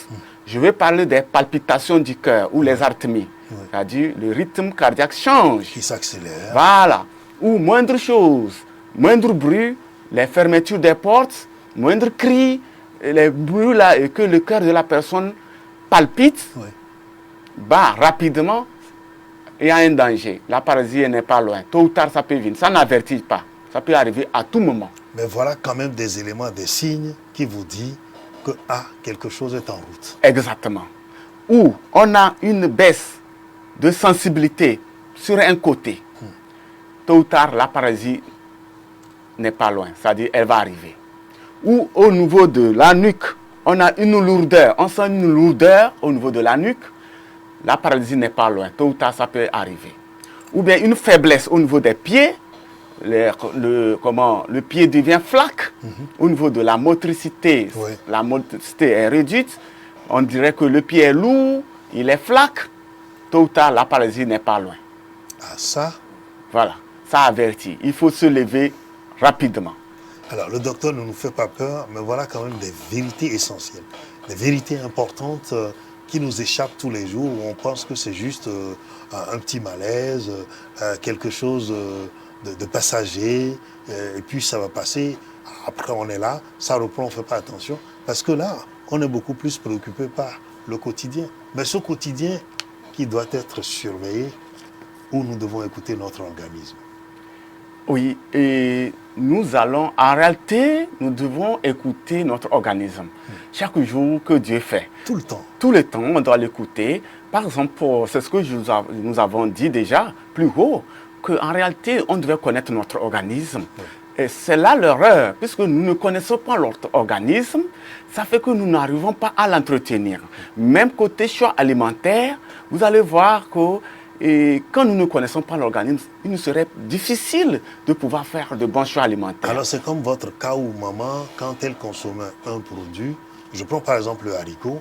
[SPEAKER 2] je vais parler des palpitations du cœur ou les arythmies. C'est-à-dire, le rythme cardiaque change.
[SPEAKER 1] Qui s'accélère.
[SPEAKER 2] Voilà. Ou moindre chose, moindre bruit, les fermetures des portes, moindre cri, les bruits là, et que le cœur de la personne palpite,
[SPEAKER 1] Oui.
[SPEAKER 2] bah, rapidement, il y a un danger. La paralysie n'est pas loin. Tôt ou tard, ça peut venir. Ça n'avertit pas. Ça peut arriver à tout moment.
[SPEAKER 1] Mais voilà quand même des éléments, des signes qui vous disent que quelque chose est en route.
[SPEAKER 2] Exactement. Ou on a une baisse de sensibilité sur un côté. Tôt ou tard, la paralysie n'est pas loin. C'est-à-dire, elle va arriver. Ou au niveau de la nuque, on a une lourdeur. On sent une lourdeur au niveau de la nuque. La paralysie n'est pas loin. Tôt ou tard, ça peut arriver. Ou bien une faiblesse au niveau des pieds. Le pied devient flaque. Au niveau de la motricité,
[SPEAKER 1] Oui.
[SPEAKER 2] la motricité est réduite. On dirait que le pied est lourd, il est flaque. Tôt ou tard, la paralysie n'est pas loin.
[SPEAKER 1] Ah ça.
[SPEAKER 2] Voilà, ça avertit. Il faut se lever rapidement.
[SPEAKER 1] Alors le docteur ne nous fait pas peur, mais voilà quand même des vérités essentielles. Des vérités importantes qui nous échappent tous les jours, où on pense que c'est juste un petit malaise, quelque chose de passager, et puis ça va passer. Après on est là, ça reprend, on ne fait pas attention. Parce que là, on est beaucoup plus préoccupé par le quotidien. Mais ce quotidien qui doit être surveillé, où nous devons écouter notre organisme.
[SPEAKER 2] Oui, et nous allons, en réalité, nous devons écouter notre organisme. Chaque jour que Dieu fait.
[SPEAKER 1] Tout le temps.
[SPEAKER 2] Tout le temps, on doit l'écouter. Par exemple, c'est ce que nous avons dit déjà plus haut, qu'en réalité, on devait connaître notre organisme. Et c'est là l'erreur, puisque nous ne connaissons pas notre organisme, ça fait que nous n'arrivons pas à l'entretenir. Même côté choix alimentaire, vous allez voir que quand nous ne connaissons pas l'organisme, il nous serait difficile de pouvoir faire de bons choix alimentaires.
[SPEAKER 1] Alors c'est comme votre cas où maman, quand elle consommait un produit, je prends par exemple le haricot,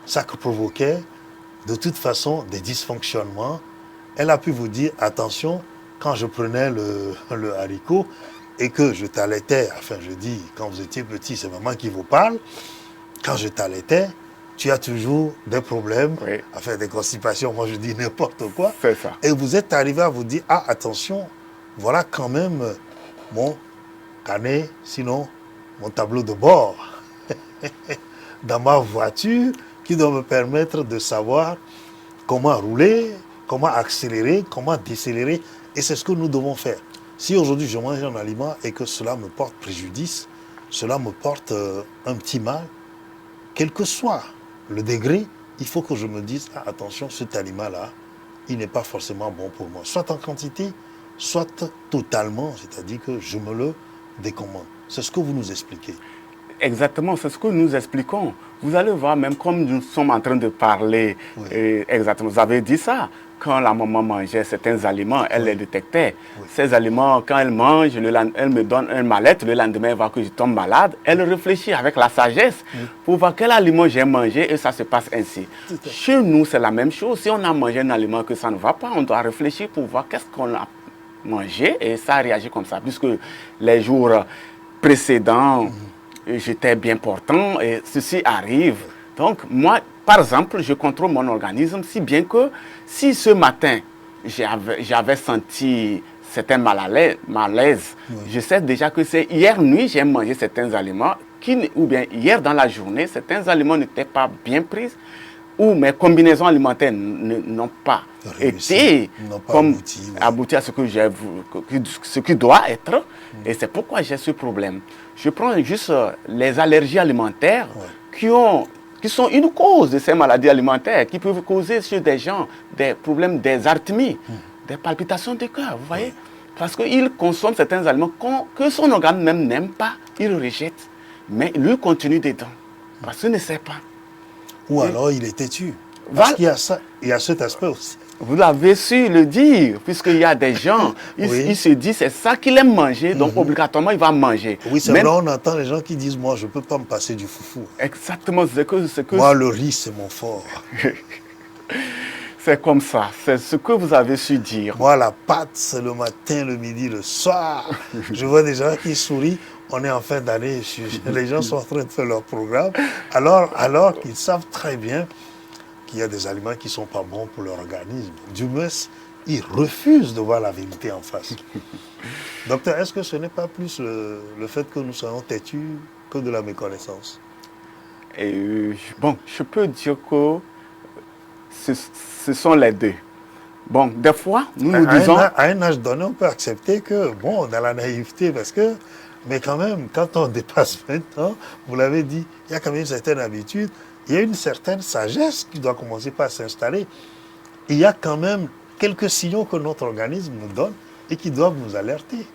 [SPEAKER 1] ça provoquait de toute façon des dysfonctionnements. Elle a pu vous dire, attention, quand je prenais le haricot et que je t'allaitais, enfin je dis, quand vous étiez petit, c'est maman qui vous parle, quand je t'allaitais, tu as toujours des problèmes,
[SPEAKER 2] Oui.
[SPEAKER 1] enfin des constipations, moi je dis n'importe quoi.
[SPEAKER 2] C'est ça.
[SPEAKER 1] Et vous êtes arrivé à vous dire, ah attention, voilà quand même mon carnet, sinon mon tableau de bord dans ma voiture qui doit me permettre de savoir comment rouler, comment accélérer, comment décélérer. Et c'est ce que nous devons faire. Si aujourd'hui je mange un aliment et que cela me porte préjudice, cela me porte un petit mal, quel que soit le degré, il faut que je me dise, ah, attention, cet aliment-là, il n'est pas forcément bon pour moi. Soit en quantité, soit totalement, c'est-à-dire que je me le décommande. C'est ce que vous nous expliquez.
[SPEAKER 2] Exactement, c'est ce que nous expliquons. Vous allez voir, même comme nous sommes en train de parler,
[SPEAKER 1] Oui.
[SPEAKER 2] exactement, vous avez dit ça. Quand la maman mangeait certains aliments, elle les détectait.
[SPEAKER 1] Oui.
[SPEAKER 2] Ces aliments, quand elle mange, elle me donne un mal-être, le lendemain, elle voit que je tombe malade. Elle réfléchit avec la sagesse pour voir quel aliment j'ai mangé et ça se passe ainsi. Chez nous, c'est la même chose. Si on a mangé un aliment que ça ne va pas, on doit réfléchir pour voir qu'est-ce qu'on a mangé et ça réagit comme ça. Puisque les jours précédents, j'étais bien portant et ceci arrive. Donc, moi, par exemple, je contrôle mon organisme si bien que si ce matin, j'avais senti certains malaise.
[SPEAKER 1] Oui.
[SPEAKER 2] Je sais déjà que c'est hier nuit, j'ai mangé certains aliments, ou bien hier dans la journée, certains aliments n'étaient pas bien pris, ou mes combinaisons alimentaires n'ont pas
[SPEAKER 1] Réussi,
[SPEAKER 2] été
[SPEAKER 1] n'ont pas
[SPEAKER 2] comme
[SPEAKER 1] abouti, oui.
[SPEAKER 2] abouti à ce que j'ai ce qui doit être. Et c'est pourquoi j'ai ce problème. Je prends juste les allergies alimentaires qui sont une cause de ces maladies alimentaires, qui peuvent causer chez des gens des problèmes, des arythmies, des palpitations de cœur, vous voyez. Parce qu'il consomme certains aliments que son organe même n'aime pas, il rejette. Mais lui continue dedans, parce qu'il ne sait pas.
[SPEAKER 1] Ou alors il est têtu. Parce
[SPEAKER 2] Voilà.
[SPEAKER 1] qu'il y a ça, il y a cet aspect aussi.
[SPEAKER 2] Vous avez su le dire, puisqu'il y a des gens, ils se disent c'est ça qu'il aime manger, donc obligatoirement il va manger.
[SPEAKER 1] Oui, c'est
[SPEAKER 2] Mais
[SPEAKER 1] vrai, on entend les gens qui disent, moi, je ne peux pas me passer du foufou.
[SPEAKER 2] exactement, c'est que
[SPEAKER 1] Moi, le riz, c'est mon fort.
[SPEAKER 2] c'est comme ça, c'est ce que vous avez su dire.
[SPEAKER 1] Moi, la pâte, c'est le matin, le midi, le soir. Je vois des gens qui sourient. On est en fin d'année. Les gens sont en train de faire leur programme. Alors qu'ils savent très bien qu'il y a des aliments qui ne sont pas bons pour leur organisme. Du moins, ils refusent de voir la vérité en face. Docteur, est-ce que ce n'est pas plus le fait que nous soyons têtus que de la méconnaissance?
[SPEAKER 2] Et bon, je peux dire que ce sont les deux. Bon, des fois, nous nous disons...
[SPEAKER 1] À un âge donné, on peut accepter que, bon, dans la naïveté, mais quand même, quand on dépasse 20 ans, vous l'avez dit, il y a quand même une certaine habitude, il y a une certaine sagesse qui doit commencer par s'installer. Il y a quand même quelques signaux que notre organisme nous donne et qui doivent nous alerter.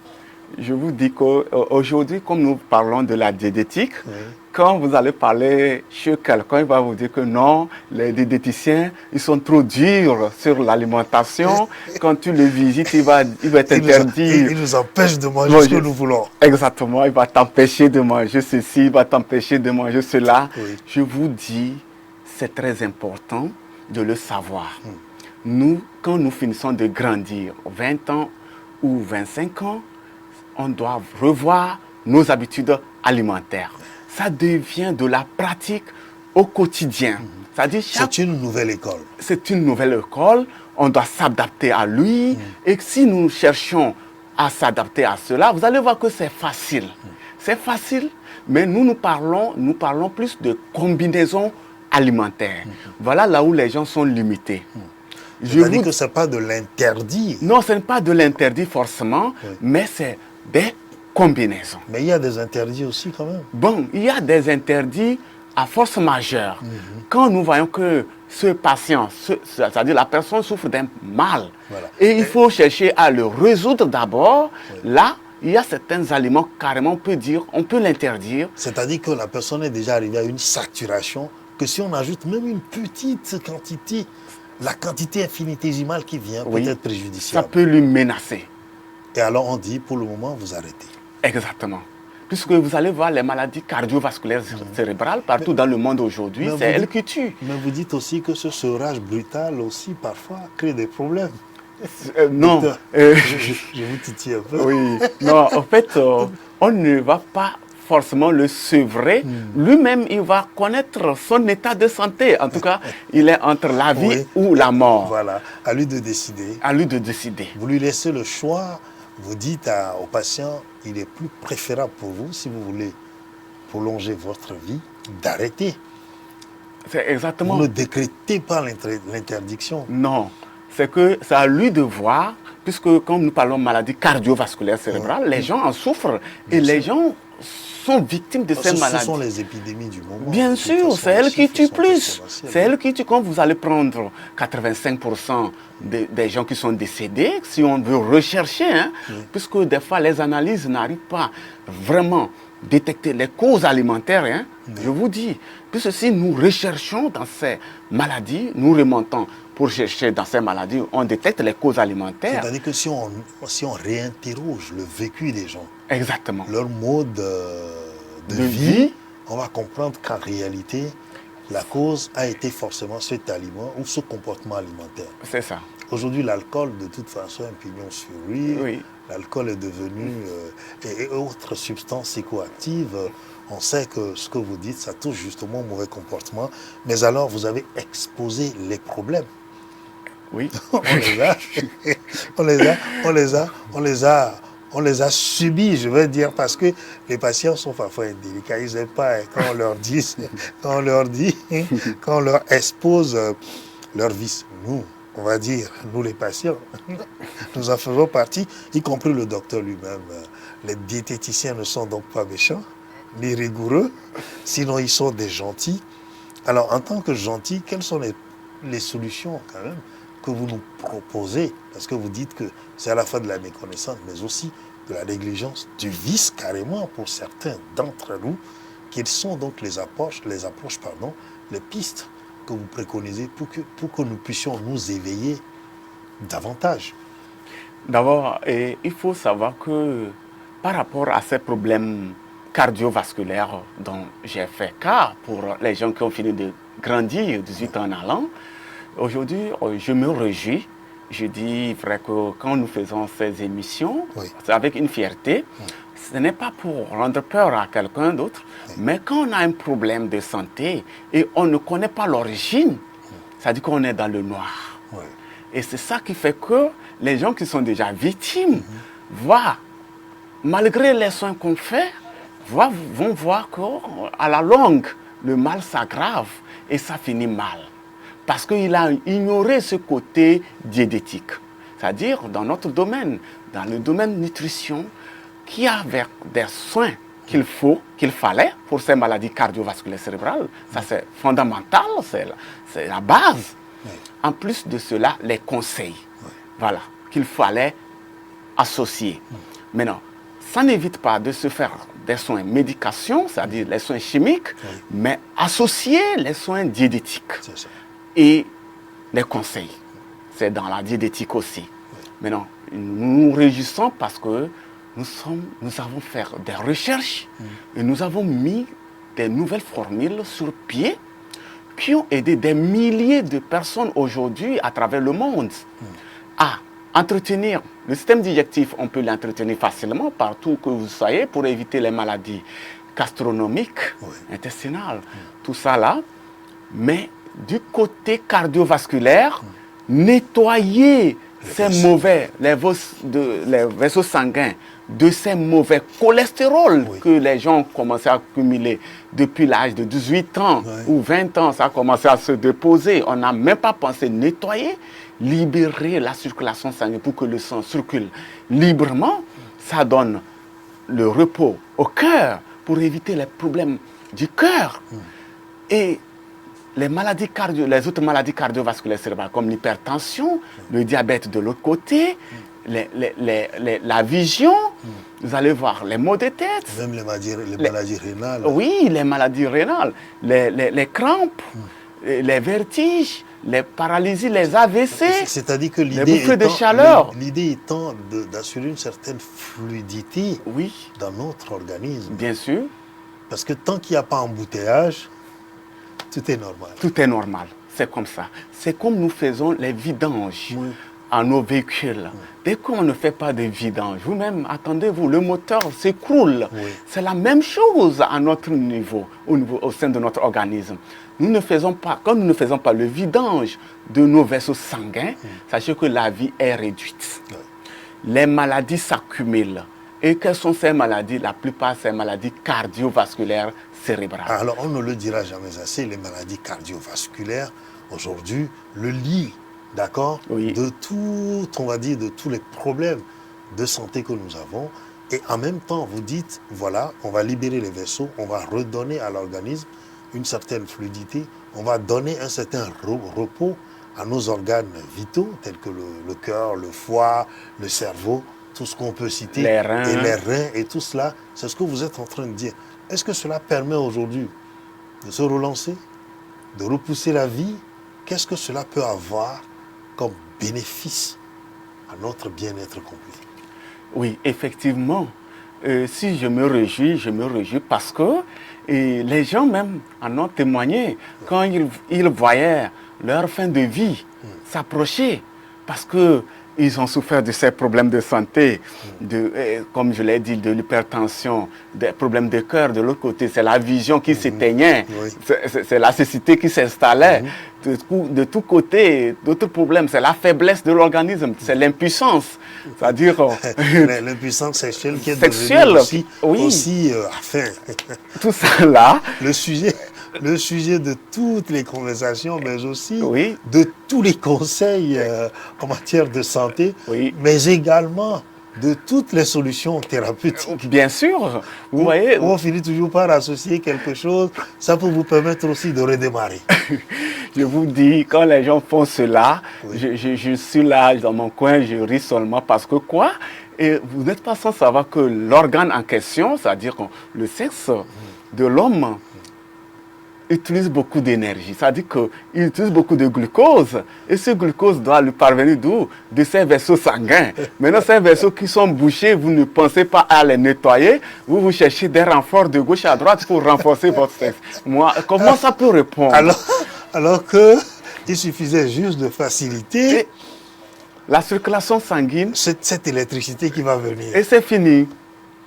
[SPEAKER 2] Je vous dis qu'aujourd'hui, comme nous parlons de la diététique,
[SPEAKER 1] Oui.
[SPEAKER 2] quand vous allez parler chez quelqu'un, il va vous dire que non, les diététiciens, ils sont trop durs sur l'alimentation. Quand tu les visites, il va t'interdire.
[SPEAKER 1] Il nous empêche de manger ce que nous voulons.
[SPEAKER 2] Exactement, il va t'empêcher de manger ceci, il va t'empêcher de manger cela.
[SPEAKER 1] Oui.
[SPEAKER 2] Je vous dis, c'est très important de le savoir. Nous, quand nous finissons de grandir, 20 ans ou 25 ans, on doit revoir nos habitudes alimentaires. Ça devient de la pratique au quotidien.
[SPEAKER 1] C'est une nouvelle école.
[SPEAKER 2] C'est une nouvelle école, on doit s'adapter à lui. Et si nous cherchons à s'adapter à cela, vous allez voir que c'est facile. C'est facile, mais nous parlons plus de combinaisons alimentaires. Voilà là où les gens sont limités.
[SPEAKER 1] C'est-à-dire que ce n'est pas de l'interdit.
[SPEAKER 2] Non, ce n'est pas de l'interdit forcément, mais c'est des combinaisons.
[SPEAKER 1] Mais il y a des interdits aussi quand même.
[SPEAKER 2] Bon, il y a des interdits à force majeure. Quand nous voyons que ce patient, c'est-à-dire la personne souffre d'un mal, et il faut chercher à le résoudre d'abord, là, il y a certains aliments, carrément, on peut l'interdire.
[SPEAKER 1] C'est-à-dire que la personne est déjà arrivée à une saturation, que si on ajoute même une petite quantité, la quantité infinitésimale qui vient peut être préjudiciable.
[SPEAKER 2] Ça peut lui menacer.
[SPEAKER 1] Et alors on dit, pour le moment, vous arrêtez.
[SPEAKER 2] Exactement. Puisque vous allez voir les maladies cardiovasculaires cérébrales partout dans le monde aujourd'hui, c'est elles qui tuent.
[SPEAKER 1] Mais vous dites aussi que ce sevrage brutal aussi, parfois, crée des problèmes.
[SPEAKER 2] Non.
[SPEAKER 1] Je vous titille un peu.
[SPEAKER 2] Oui. Non, en fait, on ne va pas forcément le sevrer. Lui-même, il va connaître son état de santé. En tout cas, il est entre la vie ou la mort.
[SPEAKER 1] Voilà, à lui de décider.
[SPEAKER 2] À lui de décider.
[SPEAKER 1] Vous lui laissez le choix. Vous dites au patient, il est plus préférable pour vous, si vous voulez prolonger votre vie, d'arrêter.
[SPEAKER 2] C'est exactement.
[SPEAKER 1] Vous ne décrétez pas l'interdiction.
[SPEAKER 2] Non, c'est que c'est à lui de voir, puisque quand nous parlons de maladie cardiovasculaire cérébrale, les gens en souffrent et les gens sont victimes de ces maladies.
[SPEAKER 1] Ce sont les épidémies du moment.
[SPEAKER 2] Bien sûr, c'est elles qui tuent plus. C'est elles qui tuent. Quand vous allez prendre 85% des gens qui sont décédés, si on veut rechercher, puisque des fois les analyses n'arrivent pas vraiment détecter les causes alimentaires, je vous dis, puisque si nous recherchons dans ces maladies, nous remontons pour chercher dans ces maladies, on détecte les causes alimentaires.
[SPEAKER 1] C'est-à-dire que si on réinterroge le vécu des gens,
[SPEAKER 2] exactement,
[SPEAKER 1] leur mode de vie, on va comprendre qu'en réalité, la cause a été forcément cet aliment ou ce comportement alimentaire.
[SPEAKER 2] C'est ça.
[SPEAKER 1] Aujourd'hui, l'alcool, de toute façon, un pignon sur rue.
[SPEAKER 2] Oui.
[SPEAKER 1] L'alcool est devenu... et autres substances psychoactives. On sait que ce que vous dites, ça touche justement au mauvais comportement. Mais alors, vous avez exposé les problèmes.
[SPEAKER 2] Oui.
[SPEAKER 1] On les a subis, je veux dire, parce que les patients sont parfois indélicats. Ils n'aiment pas quand on leur dit, quand on leur expose leur vice. Nous, on va dire, nous les patients, nous en faisons partie, y compris le docteur lui-même. Les diététiciens ne sont donc pas méchants, ni rigoureux, sinon ils sont des gentils. Alors, en tant que gentils, quelles sont les solutions, quand même, que vous nous proposez? Parce que vous dites que c'est à la fois de la méconnaissance, mais aussi de la négligence, du vice carrément pour certains d'entre nous. Quelles sont donc les approches, les pistes que vous préconisez pour que nous puissions nous éveiller davantage?
[SPEAKER 2] D'abord, il faut savoir que par rapport à ces problèmes cardiovasculaires dont j'ai fait cas pour les gens qui ont fini de grandir 18 ans en allant, aujourd'hui, je me réjouis. Je dis vrai que quand nous faisons ces émissions, c'est avec une fierté. Ce n'est pas pour rendre peur à quelqu'un d'autre, mais quand on a un problème de santé et on ne connaît pas l'origine, ça dit qu'on est dans le noir. Et c'est ça qui fait que les gens qui sont déjà victimes voient, malgré les soins qu'on fait, vont voir qu'à la longue, le mal s'aggrave et ça finit mal. Parce qu'il a ignoré ce côté diététique. C'est-à-dire, dans notre domaine, dans le domaine nutrition, qu'il y a des soins qu'il fallait pour ces maladies cardiovasculaires cérébrales. Ça, c'est fondamental, c'est la base. En plus de cela, les conseils, voilà, qu'il fallait associer. Maintenant, ça n'évite pas de se faire des soins médication, c'est-à-dire les soins chimiques, mais associer les soins diététiques et les conseils. C'est dans la diététique aussi. Maintenant, nous nous réjouissons parce que nous avons fait des recherches et nous avons mis des nouvelles formules sur pied qui ont aidé des milliers de personnes aujourd'hui à travers le monde à entretenir. Le système digestif, on peut l'entretenir facilement partout que vous soyez pour éviter les maladies gastronomiques, intestinales, tout ça là. Mais du côté cardiovasculaire, nettoyer les vaisseaux sanguins de ces mauvais cholestérol que les gens ont commencé à accumuler depuis l'âge de 18 ans ou 20 ans, ça a commencé à se déposer. On n'a même pas pensé nettoyer, libérer la circulation sanguine pour que le sang circule librement. Ça donne le repos au cœur pour éviter les problèmes du cœur. Et les autres maladies cardiovasculaires cérébrales comme l'hypertension, le diabète de l'autre côté, la vision, vous allez voir les maux de tête.
[SPEAKER 1] Même les maladies rénales.
[SPEAKER 2] Oui, les maladies rénales, les crampes, les vertiges, les paralysies, les AVC,
[SPEAKER 1] c'est-à-dire que
[SPEAKER 2] les bouffées de chaleur.
[SPEAKER 1] L'idée étant d'assurer une certaine fluidité dans notre organisme.
[SPEAKER 2] Bien sûr.
[SPEAKER 1] Parce que tant qu'il n'y a pas embouteillage, tout est normal.
[SPEAKER 2] Tout est normal, c'est comme ça. C'est comme nous faisons les vidanges à nos véhicules. Dès qu'on ne fait pas de vidange, vous-même, attendez-vous, le moteur s'écroule. C'est la même chose à notre niveau, au sein de notre organisme. Quand nous ne faisons pas le vidange de nos vaisseaux sanguins, sachez que la vie est réduite. Les maladies s'accumulent. Et quelles sont ces maladies? La plupart, ces maladies cardiovasculaires cérébrales.
[SPEAKER 1] Alors, on ne le dira jamais assez, les maladies cardiovasculaires, aujourd'hui, le lit, d'accord, de tout, on va dire, de tous les problèmes de santé que nous avons. Et en même temps, vous dites, voilà, on va libérer les vaisseaux, on va redonner à l'organisme une certaine fluidité, on va donner un certain repos à nos organes vitaux, tels que le cœur, le foie, le cerveau, tout ce qu'on peut citer,
[SPEAKER 2] les reins.
[SPEAKER 1] Et les reins et tout cela. C'est ce que vous êtes en train de dire. Est-ce que cela permet aujourd'hui de se relancer, de repousser la vie? Qu'est-ce que cela peut avoir comme bénéfice à notre bien-être complet?
[SPEAKER 2] Oui, effectivement. Si je me réjouis parce que les gens même en ont témoigné quand ils voyaient leur fin de vie s'approcher. Parce que ils ont souffert de ces problèmes de santé, comme je l'ai dit, de l'hypertension, des problèmes de cœur. De l'autre côté, c'est la vision qui s'éteignait, c'est la cécité qui s'installait. De tous côtés, d'autres problèmes, c'est la faiblesse de l'organisme, c'est l'impuissance. C'est-à-dire...
[SPEAKER 1] l'impuissance sexuelle qui est devenue aussi enfin,
[SPEAKER 2] tout ça là...
[SPEAKER 1] Le sujet de toutes les conversations, mais aussi de tous les conseils en matière de santé, mais également de toutes les solutions thérapeutiques.
[SPEAKER 2] Bien sûr, vous voyez.
[SPEAKER 1] On finit toujours par associer quelque chose, ça peut vous permettre aussi de redémarrer.
[SPEAKER 2] Je vous dis, quand les gens font cela, je suis là dans mon coin, je ris seulement parce que quoi? Et vous n'êtes pas sans savoir que l'organe en question, c'est-à-dire le sexe de l'homme, utilise beaucoup d'énergie, c'est-à-dire qu'il utilise beaucoup de glucose, et ce glucose doit lui parvenir d'où? De ces vaisseaux sanguins. Maintenant, ces vaisseaux qui sont bouchés, vous ne pensez pas à les nettoyer, vous cherchez des renforts de gauche à droite pour renforcer votre sexe. Moi, comment ça peut répondre?
[SPEAKER 1] Alors qu'il suffisait juste de faciliter
[SPEAKER 2] la circulation sanguine.
[SPEAKER 1] Cette électricité qui va venir.
[SPEAKER 2] Et c'est fini.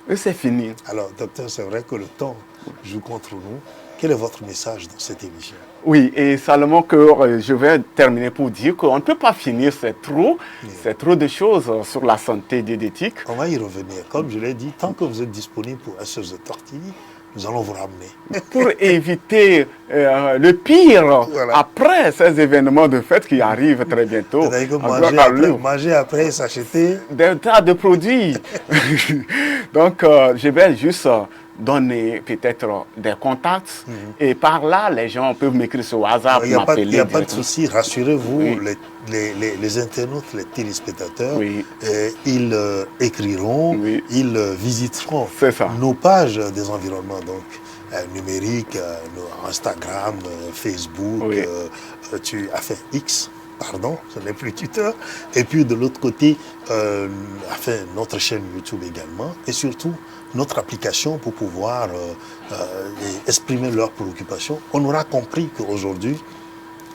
[SPEAKER 2] Et c'est fini.
[SPEAKER 1] Alors, docteur, c'est vrai que le temps joue contre nous. Quel est votre message dans cette émission?
[SPEAKER 2] Oui, et seulement que je vais terminer pour dire qu'on ne peut pas finir, c'est trop de choses sur la santé diététique.
[SPEAKER 1] On va y revenir. Comme je l'ai dit, tant que vous êtes disponible pour un sauce de tortillini, nous allons vous ramener.
[SPEAKER 2] Pour éviter le pire après ces événements de fête qui arrivent très bientôt.
[SPEAKER 1] Manger après, s'acheter
[SPEAKER 2] des tas de produits. Donc, je vais juste donner peut-être des contacts et par là, les gens peuvent m'écrire sur WhatsApp, m'appeler.
[SPEAKER 1] Il n'y a pas de souci, rassurez-vous, les internautes, les téléspectateurs, ils écriront, ils visiteront nos pages des environnements numériques, Instagram, Facebook, X. Pardon, ce n'est plus Twitter. Et puis de l'autre côté, notre chaîne YouTube également. Et surtout, notre application pour pouvoir exprimer leurs préoccupations. On aura compris qu'aujourd'hui,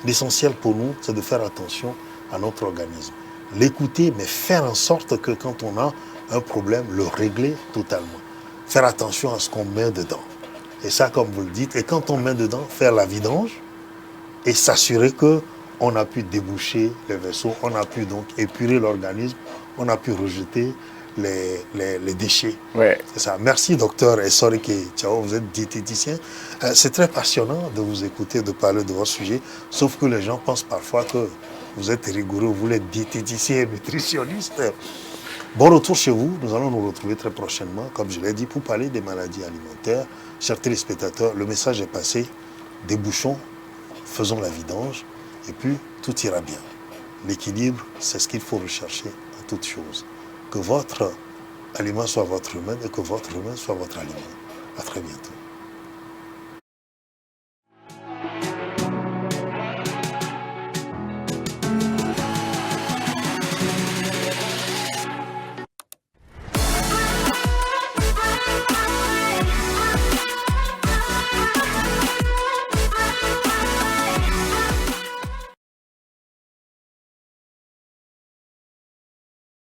[SPEAKER 1] l'essentiel pour nous, c'est de faire attention à notre organisme. L'écouter, mais faire en sorte que quand on a un problème, le régler totalement. Faire attention à ce qu'on met dedans. Et ça, comme vous le dites, et quand on met dedans, faire la vidange et s'assurer que on a pu déboucher les vaisseaux, on a pu donc épurer l'organisme, on a pu rejeter les déchets. C'est ça. Merci, docteur Essorike Thiao, vous êtes diététicien. C'est très passionnant de vous écouter, de parler de votre sujet, sauf que les gens pensent parfois que vous êtes rigoureux, vous êtes diététicien et nutritionniste. Bon retour chez vous, nous allons nous retrouver très prochainement, comme je l'ai dit, pour parler des maladies alimentaires. Chers téléspectateurs, le message est passé, débouchons, faisons la vidange, et puis tout ira bien. L'équilibre, c'est ce qu'il faut rechercher en toute chose. Que votre aliment soit votre remède et que votre remède soit votre aliment. À très bientôt.